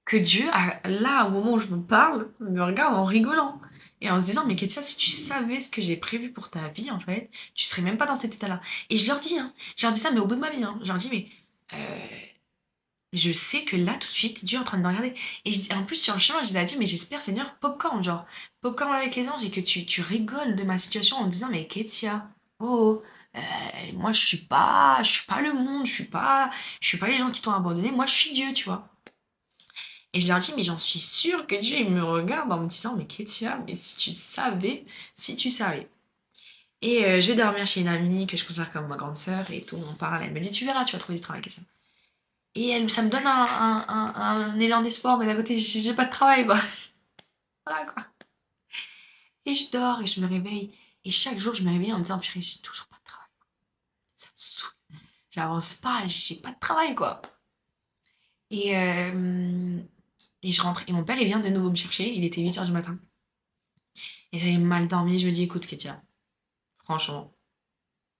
Speaker 1: que Dieu, là, au moment où je vous parle, me regarde en rigolant. Et en se disant, mais Kétia, si tu savais ce que j'ai prévu pour ta vie, en fait, tu serais même pas dans cet état-là. Et je leur dis, hein, je leur dis ça, mais au bout de ma vie, hein, je leur dis, mais je sais que là, tout de suite, Dieu est en train de me regarder. Et en plus, sur le chemin, je disais à Dieu, mais j'espère, Seigneur, popcorn, genre, popcorn avec les anges, et que tu rigoles de ma situation en me disant, mais Kétia, oh, moi, je suis pas le monde, je suis pas les gens qui t'ont abandonné, moi, je suis Dieu, tu vois. Et je leur dis, mais j'en suis sûre que Dieu, il me regarde en me disant, mais Kétia, mais si tu savais, si tu savais. Et je vais dormir chez une amie que je considère comme ma grande sœur et tout, on parle, elle me dit, tu verras, tu vas trouver du travail, Kétia. Et ça me donne un élan d'espoir, mais d'un côté, j'ai pas de travail, quoi. Voilà, quoi. Et je dors et je me réveille. Et chaque jour, je me réveille en me disant, purée, j'ai toujours pas de travail. Ça me saoule. J'avance pas, j'ai pas de travail, quoi. Et, euh, et je rentre. Et mon père, il vient de nouveau me chercher. Il était 8h du matin. Et j'avais mal dormi. Je me dis, écoute, Kétia, franchement,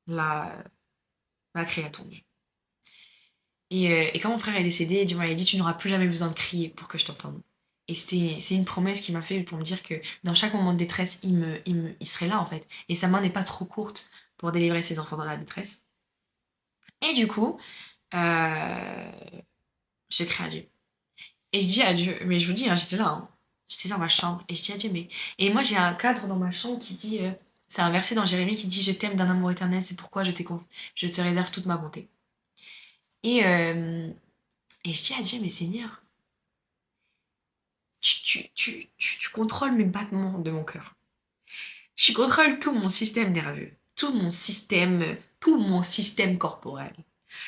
Speaker 1: là, ma créa tombe. Et quand mon frère est décédé, Dieu m'avait dit, tu n'auras plus jamais besoin de crier pour que je t'entende. Et c'est une promesse qu'il m'a fait pour me dire que dans chaque moment de détresse, il serait là en fait. Et sa main n'est pas trop courte pour délivrer ses enfants dans la détresse. Et du coup, euh, je crie à Dieu. Et je dis à Dieu, mais je vous dis, hein, j'étais dans ma chambre, et je dis à Dieu, mais... Et moi j'ai un cadre dans ma chambre qui dit, c'est un verset dans Jérémie qui dit, je t'aime d'un amour éternel, c'est pourquoi je te réserve toute ma bonté. Et, euh, et je dis à Dieu, mais Seigneur, tu contrôles mes battements de mon cœur. Tu contrôles tout mon système nerveux, tout mon système corporel.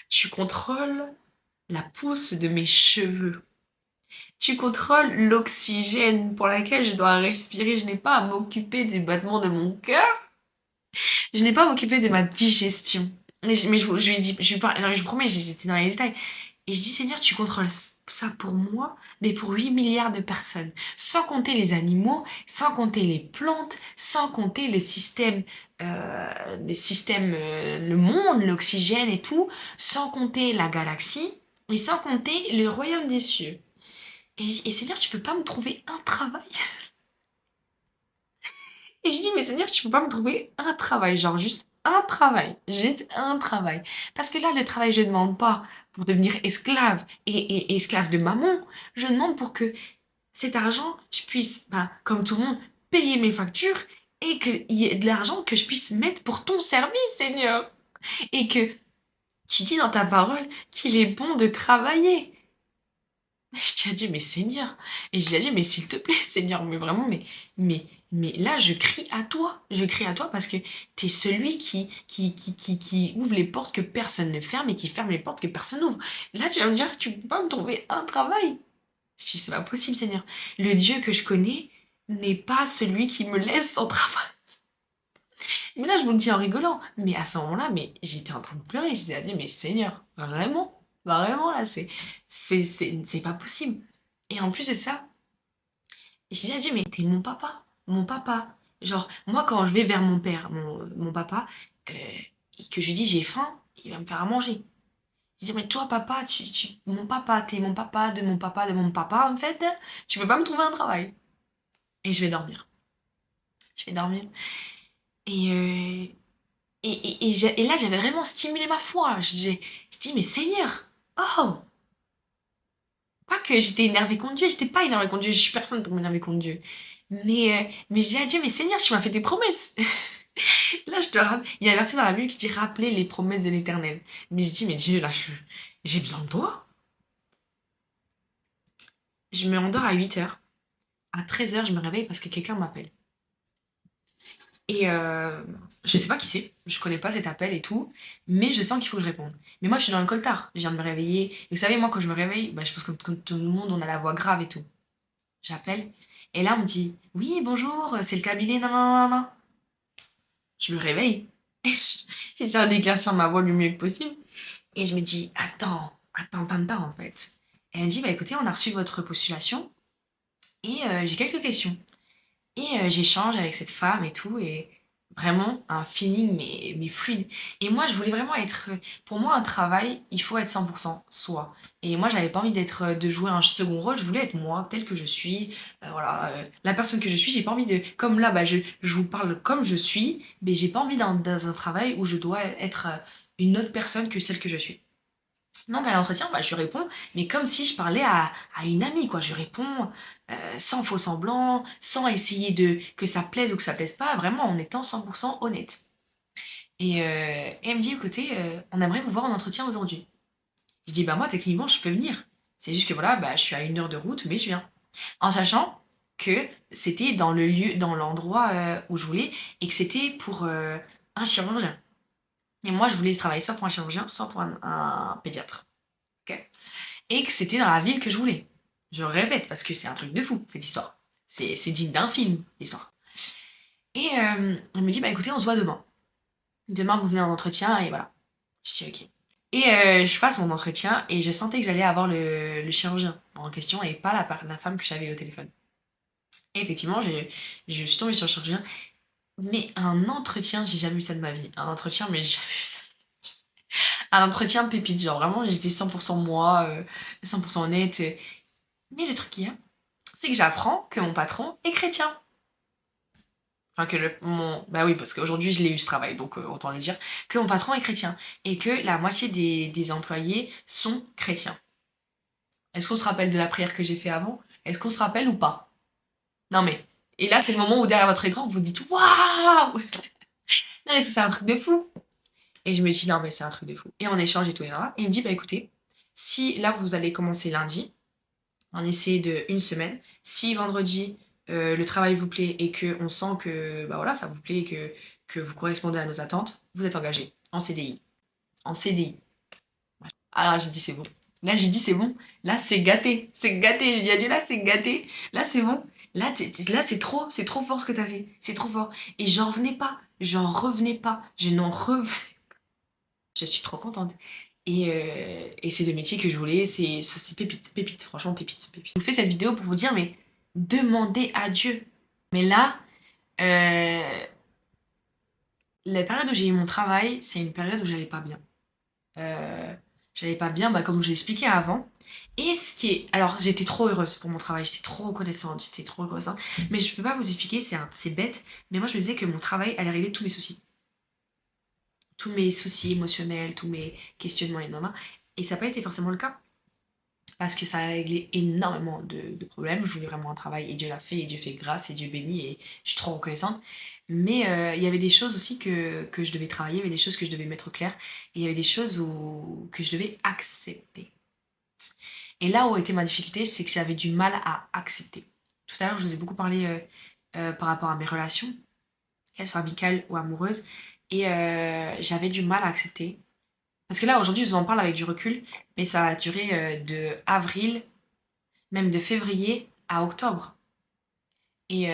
Speaker 1: Tu contrôles la pousse de mes cheveux. Tu contrôles l'oxygène pour laquelle je dois respirer. Je n'ai pas à m'occuper des battements de mon cœur. Je n'ai pas à m'occuper de ma digestion. Je lui dis, je lui parle, alors je vous promets, j'étais dans les détails. Et je dis, Seigneur, tu contrôles ça pour moi, mais pour 8 milliards de personnes. Sans compter les animaux, sans compter les plantes, sans compter le monde, l'oxygène et tout, sans compter la galaxie, et sans compter le royaume des cieux. Et Seigneur, tu peux pas me trouver un travail? Et je dis, mais Seigneur, tu peux pas me trouver un travail, genre juste un travail, juste un travail. Parce que là, le travail, je ne demande pas pour devenir esclave et esclave de maman. Je demande pour que cet argent, je puisse, bah, comme tout le monde, payer mes factures et qu'il y ait de l'argent que je puisse mettre pour ton service, Seigneur. Et que tu dis dans ta parole qu'il est bon de travailler. Je dis à Dieu, mais Seigneur. Et je dis à Dieu, mais s'il te plaît, Seigneur, mais vraiment, mais là, je crie à toi. Je crie à toi parce que t'es celui qui ouvre les portes que personne ne ferme et qui ferme les portes que personne n'ouvre. Là, tu vas me dire que tu peux pas me trouver un travail. Je dis, c'est pas possible, Seigneur. Le Dieu que je connais n'est pas celui qui me laisse sans travail. Mais là, je vous le dis en rigolant. Mais à ce moment-là, mais j'étais en train de pleurer. Je disais à Dieu, mais Seigneur, vraiment, vraiment, là, c'est pas possible. Et en plus de ça, je disais à Dieu, mais t'es mon papa. Mon papa. Genre, moi, quand je vais vers mon père, mon papa, euh, et que je lui dis, j'ai faim, il va me faire à manger. Je dis, mais toi, papa, mon papa, t'es mon papa, de mon papa, en fait, tu peux pas me trouver un travail. Et je vais dormir. Je vais dormir. Et, euh, et là, j'avais vraiment stimulé ma foi. Je dis, mais Seigneur, oh, pas que j'étais énervée contre Dieu, j'étais pas énervée contre Dieu, je suis personne pour m'énerver contre Dieu. Mais je dis à Dieu, mais Seigneur, tu m'as fait des promesses. Là, il y a un verset dans la Bible qui dit rappeler les promesses de l'Éternel. Mais je dis, mais Dieu, là, j'ai besoin de toi. Je me endors à 8h. À 13h, je me réveille parce que quelqu'un m'appelle. Et je sais pas qui c'est, je connais pas cet appel et tout, mais je sens qu'il faut que je réponde. Mais moi, je suis dans le coltard, je viens de me réveiller. Et vous savez, moi, quand je me réveille, bah, je pense que comme tout le monde, on a la voix grave et tout. J'appelle, et là, on me dit, oui, bonjour, c'est le cabinet, non, non, non, non. Je me réveille, j'essaie d'éclaircir ma voix le mieux que possible, et je me dis, attends, en fait. Et elle me dit, bah écoutez, on a reçu votre postulation, et j'ai quelques questions. Et j'échange avec cette femme et tout, et Vraiment un feeling mais fluide. Et moi, je voulais vraiment être... Pour moi, un travail, il faut être 100% soi. Et moi, j'avais pas envie de jouer un second rôle, je voulais être moi, telle que je suis. Voilà, la personne que je suis, j'ai pas envie de... Comme là, bah, je vous parle comme je suis, mais j'ai pas envie dans un travail où je dois être une autre personne que celle que je suis. Donc à l'entretien, bah, je lui réponds, mais comme si je parlais à une amie, quoi. Je lui réponds sans faux semblant, sans essayer de que ça plaise ou que ça plaise pas, vraiment en étant 100% honnête. Et elle me dit, écoutez, on aimerait vous voir en entretien aujourd'hui. Je dis, bah moi, techniquement, je peux venir. C'est juste que voilà, bah, je suis à 1 heure de route, mais je viens. En sachant que c'était dans le lieu, dans l'endroit où je voulais, et que c'était pour un chirurgien. Et moi, je voulais travailler soit pour un chirurgien, soit pour un pédiatre. Ok. Et que c'était dans la ville que je voulais. Je répète, parce que c'est un truc de fou, cette histoire. C'est digne d'un film, l'histoire. Et elle me dit, bah écoutez, on se voit demain. Demain, vous venez en entretien, et voilà. Je dis, ok. Et je passe mon entretien, et je sentais que j'allais avoir le chirurgien en question, et pas la femme que j'avais au téléphone. Et effectivement, je suis tombée sur le chirurgien. Mais un entretien, j'ai jamais vu ça de ma vie. Un entretien, mais j'ai jamais vu ça. Un entretien pépite, genre vraiment, j'étais 100% moi, 100% honnête. Mais le truc qu'il y a, c'est que j'apprends que mon patron est chrétien. Enfin, que bah oui, parce qu'aujourd'hui je l'ai eu ce travail, donc autant le dire. Que mon patron est chrétien. Et que la moitié des employés sont chrétiens. Est-ce qu'on se rappelle de la prière que j'ai fait avant? Est-ce qu'on se rappelle ou pas? Non mais. Et là, c'est le moment où derrière votre écran, vous vous dites waouh! Non mais c'est un truc de fou! Et je me dis non mais c'est un truc de fou. Et on échange et tout et là. Et il me dit bah écoutez, si là vous allez commencer lundi, un essai de 1 semaine. Si vendredi le travail vous plaît et que on sent que bah voilà, ça vous plaît et que vous correspondez à nos attentes, vous êtes engagé en CDI. En CDI. Alors j'ai dit c'est bon. Là j'ai dit c'est bon. Là c'est gâté. C'est gâté. J'ai dit adieu là c'est gâté. Là c'est bon. Là c'est trop fort ce que t'as fait. C'est trop fort. Et j'en revenais pas. J'en revenais pas. Je n'en revenais. Je suis trop contente. Et c'est le métier que je voulais, c'est pépite, pépite, franchement pépite, pépite. Je vous fais cette vidéo pour vous dire, mais demandez à Dieu. Mais là, euh, la période où j'ai eu mon travail, c'est une période où j'allais pas bien. J'allais pas bien, bah, comme je l'ai expliqué avant. Et ce qui est... Alors, j'étais trop heureuse pour mon travail, j'étais trop reconnaissante, j'étais trop reconnaissante. Mais je peux pas vous expliquer, c'est bête, mais moi je me disais que mon travail allait régler tous mes soucis. Tous mes soucis émotionnels, tous mes questionnements et nanana. Et ça n'a pas été forcément le cas. Parce que ça a réglé énormément de problèmes. Je voulais vraiment un travail et Dieu l'a fait et Dieu fait grâce et Dieu bénit et je suis trop reconnaissante. Mais il y avait des choses aussi que je devais travailler, il y avait des choses que je devais mettre au clair et il y avait des choses que je devais accepter. Et là où était ma difficulté, c'est que j'avais du mal à accepter. Tout à l'heure, je vous ai beaucoup parlé par rapport à mes relations, qu'elles soient amicales ou amoureuses, et j'avais du mal à accepter. Parce que là, aujourd'hui, je vous en parle avec du recul, mais ça a duré de avril, même de février à octobre. Et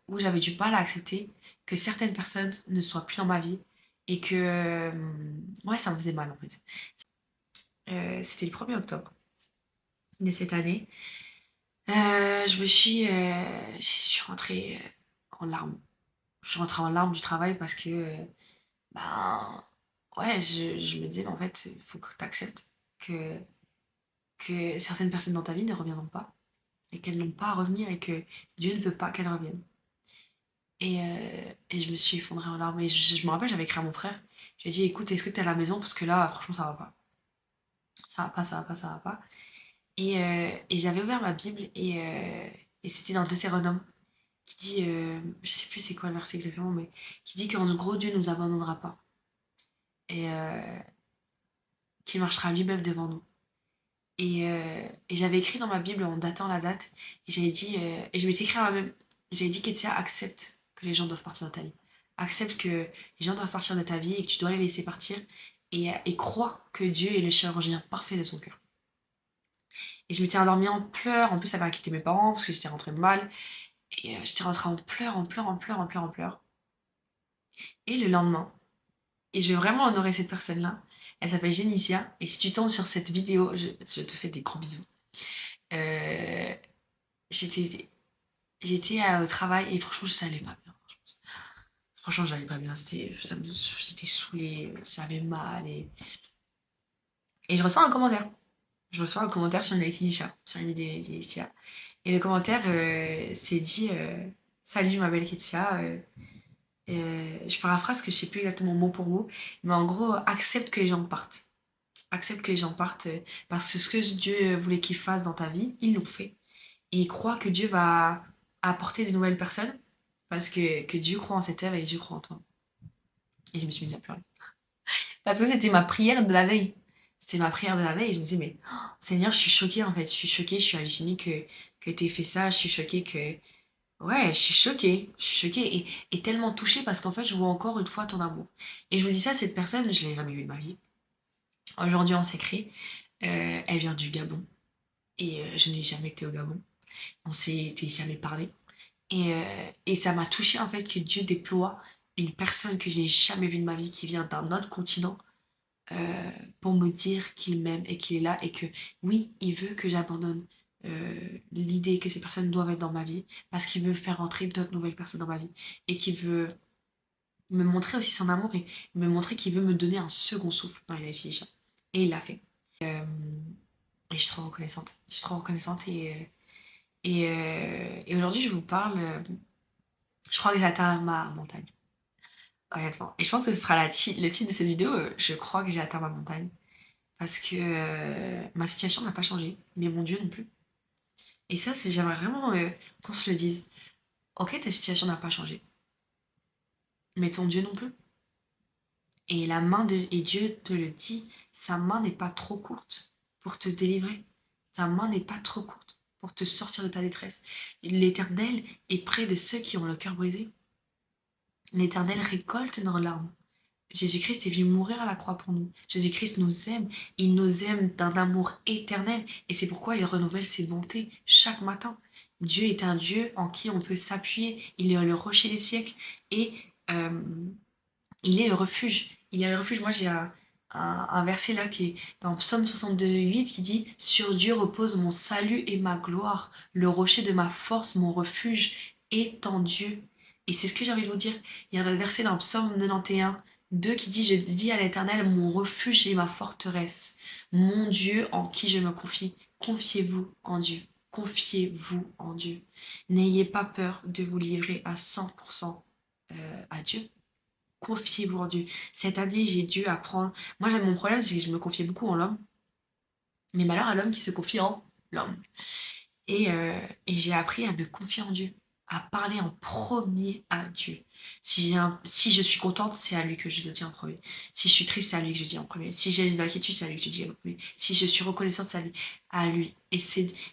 Speaker 1: où j'avais du mal à accepter que certaines personnes ne soient plus dans ma vie et que... ouais, ça me faisait mal en fait. C'était le 1er octobre de cette année. Je suis rentrée en larmes. Je suis rentrée en larmes du travail parce que, ben, ouais, je me disais, mais en fait, il faut que tu acceptes que certaines personnes dans ta vie ne reviendront pas et qu'elles n'ont pas à revenir et que Dieu ne veut pas qu'elles reviennent. Et je me suis effondrée en larmes. Et je me rappelle, j'avais écrit à mon frère. J'ai dit, écoute, est-ce que t'es à la maison? Parce que là, franchement, ça va pas. Ça va pas, ça va pas, ça va pas. Et j'avais ouvert ma Bible et c'était dans Deutéronome qui dit, je sais plus c'est quoi le verset exactement, mais qui dit qu'en gros, Dieu nous abandonnera pas. Et qu'il marchera lui-même devant nous. Et j'avais écrit dans ma Bible en datant la date, et j'avais dit, et je m'étais écrit à moi-même, j'avais dit qu'Etia accepte que les gens doivent partir de ta vie. Accepte que les gens doivent partir de ta vie et que tu dois les laisser partir, et crois que Dieu est le chirurgien parfait de ton cœur. Et je m'étais endormie en pleurs, en plus ça avait inquiété mes parents parce que j'étais rentrée mal, et j'étais rentrée en pleurs, en pleurs, en pleurs, en pleurs, en pleurs. Et le lendemain, et je vais vraiment honorer cette personne-là, elle s'appelle Génicia, et si tu tombes sur cette vidéo, je te fais des gros bisous. Euh, j'étais au travail et franchement, ça allait pas bien. Franchement, j'allais pas bien. J'étais saoulée, j'avais mal. Et je reçois un commentaire. Je reçois un commentaire sur Laetitia, sur une vidéo de Laetitia. Et le commentaire c'est dit Salut ma belle Laetitia. Je paraphrase que je sais plus exactement mot pour mot. Mais en gros, accepte que les gens partent. Accepte que les gens partent parce que ce que Dieu voulait qu'ils fassent dans ta vie, ils l'ont fait. Et crois que Dieu va apporter de nouvelles personnes parce que Dieu croit en cette œuvre et Dieu croit en toi. Et je me suis mise à pleurer. Parce que c'était ma prière de la veille. C'était ma prière de la veille et je me disais, mais oh, Seigneur, je suis choquée en fait. Je suis choquée, je suis hallucinée que tu aies fait ça. Je suis choquée que. Ouais, je suis choquée. Je suis choquée et tellement touchée parce qu'en fait, je vois encore une fois ton amour. Et je vous dis ça, cette personne, je l'ai jamais vue de ma vie. Aujourd'hui, on s'écrit. Elle vient du Gabon et je n'ai jamais été au Gabon. On s'était jamais parlé. Et ça m'a touchée en fait que Dieu déploie une personne que je n'ai jamais vue de ma vie qui vient d'un autre continent pour me dire qu'il m'aime et qu'il est là et que oui, il veut que j'abandonne l'idée que ces personnes doivent être dans ma vie parce qu'il veut faire rentrer d'autres nouvelles personnes dans ma vie et qu'il veut me montrer aussi son amour et me montrer qu'il veut me donner un second souffle dans les ça. Et il l'a fait. Euh, et je suis trop reconnaissante. Je suis trop reconnaissante et aujourd'hui je vous parle. Je crois que j'ai atteint ma montagne. Honnêtement. Et je pense que ce sera le titre de cette vidéo. Je crois que j'ai atteint ma montagne. Parce que ma situation n'a pas changé, mais mon Dieu non plus. Et ça, j'aimerais vraiment qu'on se le dise. Ok, ta situation n'a pas changé, mais ton Dieu non plus. Et et Dieu te le dit, sa main n'est pas trop courte pour te délivrer. Sa main n'est pas trop courte pour te sortir de ta détresse. L'Éternel est près de ceux qui ont le cœur brisé. L'Éternel récolte nos larmes. Jésus-Christ est venu mourir à la croix pour nous. Jésus-Christ nous aime. Il nous aime d'un amour éternel. Et c'est pourquoi il renouvelle ses bontés chaque matin. Dieu est un Dieu en qui on peut s'appuyer. Il est le rocher des siècles. Et euh, il est le refuge. Il est le refuge. Moi, j'ai un verset là qui est dans Psaume 62:8 qui dit Sur Dieu repose mon salut et ma gloire. Le rocher de ma force, mon refuge est en Dieu. Et c'est ce que j'ai envie de vous dire. Il y a un verset dans Psaume 91:2 qui dit Je dis à l'Éternel, mon refuge et ma forteresse, mon Dieu en qui je me confie. Confiez-vous en Dieu. Confiez-vous en Dieu. N'ayez pas peur de vous livrer à 100% à Dieu. Confiez-vous en Dieu. Cette année, j'ai dû apprendre. Moi, mon problème, c'est que je me confiais beaucoup en l'homme. Mais malheur à l'homme qui se confie en l'homme. Et j'ai appris à me confier en Dieu, à parler en premier à Dieu. Si je suis contente, c'est à lui que je le dis en premier. Si je suis triste, c'est à lui que je dis en premier. Si j'ai une inquiétude, c'est à lui que je dis en premier. Si je suis reconnaissante, c'est à lui. À lui.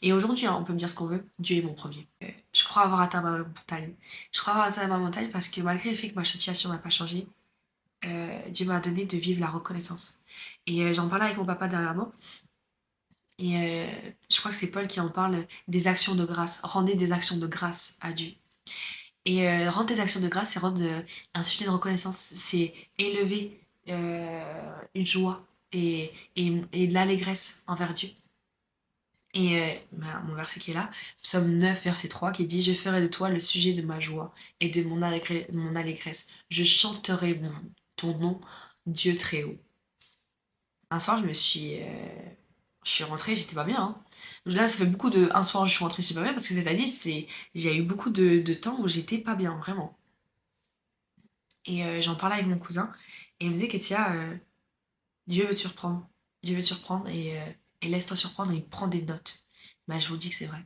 Speaker 1: Et aujourd'hui, hein, on peut me dire ce qu'on veut, Dieu est mon premier. Je crois avoir atteint ma montagne. Je crois avoir atteint ma montagne parce que malgré le fait que ma situation n'a pas changé, Dieu m'a donné de vivre la reconnaissance. Et j'en parlais avec mon papa dernièrement. Et je crois que c'est Paul qui en parle des actions de grâce. Rendez des actions de grâce à Dieu. Et rendre des actions de grâce, c'est rendre un sujet de reconnaissance. C'est élever une joie et de l'allégresse envers Dieu. Et mon verset qui est là, Psaume 9, verset 3, qui dit Je ferai de toi le sujet de ma joie et de mon allégresse. Je chanterai ton nom, Dieu très haut. Un soir, je suis rentrée, j'étais pas bien. Hein. Là, ça fait beaucoup de. Un soir, je suis rentrée, j'étais pas bien parce que cette année, j'ai eu beaucoup de temps où j'étais pas bien, vraiment. Et j'en parlais avec mon cousin et il me disait Kétia, Dieu veut te surprendre. Dieu veut te surprendre et laisse-toi surprendre et prends des notes. Bah, je vous dis que c'est vrai.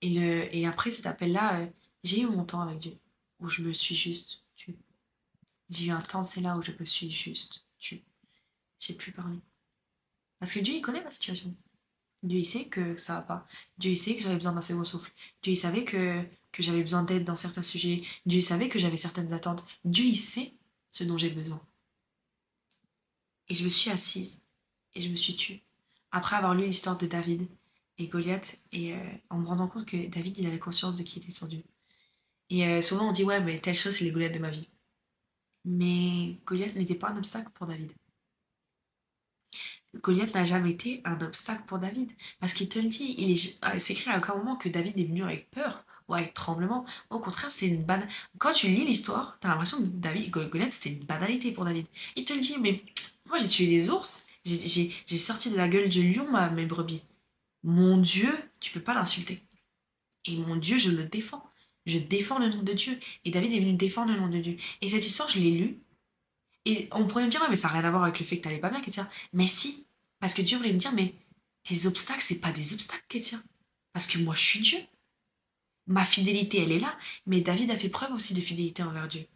Speaker 1: Et après cet appel-là, j'ai eu mon temps avec Dieu où je me suis juste tue. J'ai eu un temps, c'est là où je me suis juste tue. J'ai plus parlé. Parce que Dieu, il connaît ma situation. Dieu, il sait que ça va pas. Dieu, il sait que j'avais besoin d'un second souffle. Dieu, il savait que j'avais besoin d'aide dans certains sujets. Dieu, il savait que j'avais certaines attentes. Dieu, il sait ce dont j'ai besoin. Et je me suis assise et je me suis tue. Après avoir lu l'histoire de David et Goliath et en me rendant compte que David, il avait conscience de qui était son Dieu. Et souvent, on dit, ouais, mais telle chose, c'est les Goliaths de ma vie. Mais Goliath n'était pas un obstacle pour David. Goliath n'a jamais été un obstacle pour David. Parce qu'il te le dit, c'est écrit à aucun moment que David est venu avec peur ou avec tremblement. Au contraire, c'était une banale. Quand tu lis l'histoire, t'as l'impression que Goliath, c'était une banalité pour David. Il te le dit, mais moi j'ai tué des ours, j'ai sorti de la gueule du lion mes brebis. Mon Dieu, tu peux pas l'insulter. Et mon Dieu, je le défends. Je défends le nom de Dieu. Et David est venu défendre le nom de Dieu. Et cette histoire, je l'ai lue. Et on pourrait me dire, ouais, mais ça n'a rien à voir avec le fait que t'allais pas bien, Kétia. Mais si, parce que Dieu voulait me dire, mais tes obstacles, c'est pas des obstacles, Kétia. Parce que moi, je suis Dieu. Ma fidélité, elle est là. Mais David a fait preuve aussi de fidélité envers Dieu.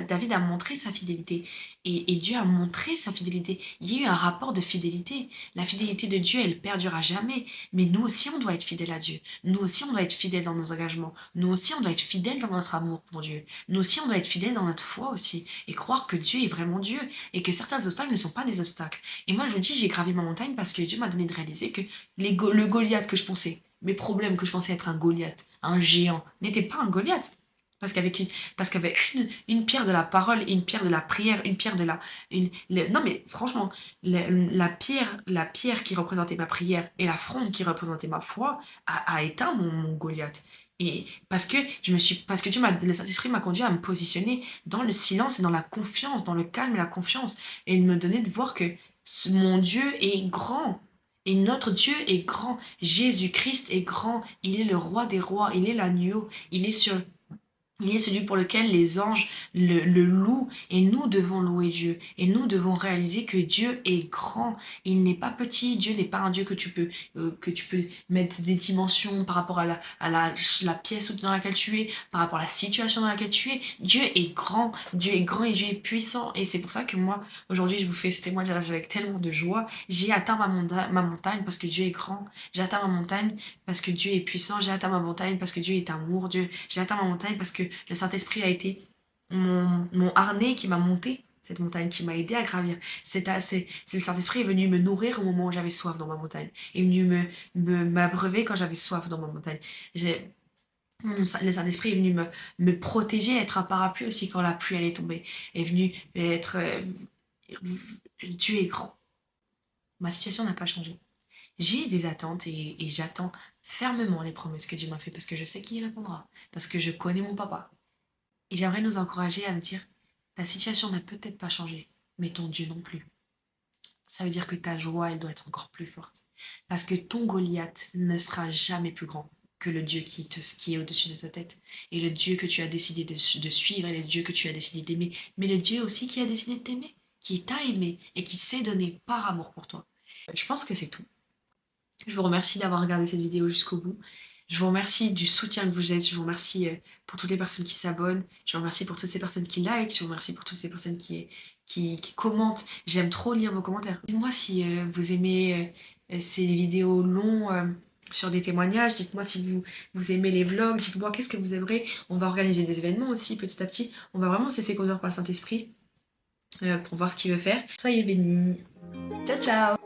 Speaker 1: David a montré sa fidélité et Dieu a montré sa fidélité. Il y a eu un rapport de fidélité. La fidélité de Dieu, elle perdure à jamais. Mais nous aussi, on doit être fidèles à Dieu. Nous aussi, on doit être fidèles dans nos engagements. Nous aussi, on doit être fidèles dans notre amour pour Dieu. Nous aussi, on doit être fidèles dans notre foi aussi. Et croire que Dieu est vraiment Dieu. Et que certains obstacles ne sont pas des obstacles. Et moi, je vous dis, j'ai gravé ma montagne parce que Dieu m'a donné de réaliser que le Goliath que je pensais, mes problèmes que je pensais être un Goliath, un géant, n'étaient pas un Goliath. Parce qu'avec une pierre de la parole, une pierre de la prière, une pierre de la... non mais franchement, la pierre qui représentait ma prière et la fronde qui représentait ma foi a éteint mon Goliath. Et parce que le Saint-Esprit m'a conduit à me positionner dans le silence et dans la confiance, dans le calme et la confiance. Et de me donner de voir que mon Dieu est grand. Et notre Dieu est grand. Jésus-Christ est grand. Il est le roi des rois. Il est l'agneau. Il est celui pour lequel les anges le louent et nous devons louer Dieu. Et nous devons réaliser que Dieu est grand. Il n'est pas petit. Dieu n'est pas un Dieu que tu peux mettre des dimensions par rapport la pièce dans laquelle tu es, par rapport à la situation dans laquelle tu es. Dieu est grand. Dieu est grand et Dieu est puissant. Et c'est pour ça que moi, aujourd'hui, je vous fais ce témoignage avec tellement de joie. J'ai atteint ma montagne parce que Dieu est grand. J'ai atteint ma montagne parce que Dieu est puissant. J'ai atteint ma montagne parce que Dieu est amour. J'ai atteint ma montagne parce que le Saint-Esprit a été mon harnais qui m'a monté cette montagne, qui m'a aidé à gravir. C'est le Saint-Esprit est venu me nourrir au moment où j'avais soif dans ma montagne. Est venu m'abreuver quand j'avais soif dans ma montagne. Le Saint-Esprit est venu me protéger, être un parapluie aussi quand la pluie allait tomber. Est venu être... Dieu est grand. Ma situation n'a pas changé. J'ai des attentes et j'attends fermement les promesses que Dieu m'a fait parce que je sais qu'il répondra, parce que je connais mon papa. Et j'aimerais nous encourager à nous dire, ta situation n'a peut-être pas changé, mais ton Dieu non plus. Ça veut dire que ta joie, elle doit être encore plus forte. Parce que ton Goliath ne sera jamais plus grand que le Dieu qui est au-dessus de ta tête. Et le Dieu que tu as décidé de suivre et le Dieu que tu as décidé d'aimer. Mais le Dieu aussi qui a décidé de t'aimer, qui t'a aimé et qui s'est donné par amour pour toi. Je pense que c'est tout. Je vous remercie d'avoir regardé cette vidéo jusqu'au bout. Je vous remercie du soutien que vous êtes. Je vous remercie pour toutes les personnes qui s'abonnent. Je vous remercie pour toutes ces personnes qui like. Je vous remercie pour toutes ces personnes qui commentent. J'aime trop lire vos commentaires. Dites-moi si vous aimez ces vidéos longues sur des témoignages. Dites-moi si vous aimez les vlogs. Dites-moi qu'est-ce que vous aimerez. On va organiser des événements aussi petit à petit. On va vraiment se laisser conduire par le Saint-Esprit pour voir ce qu'il veut faire. Soyez bénis. Ciao, ciao!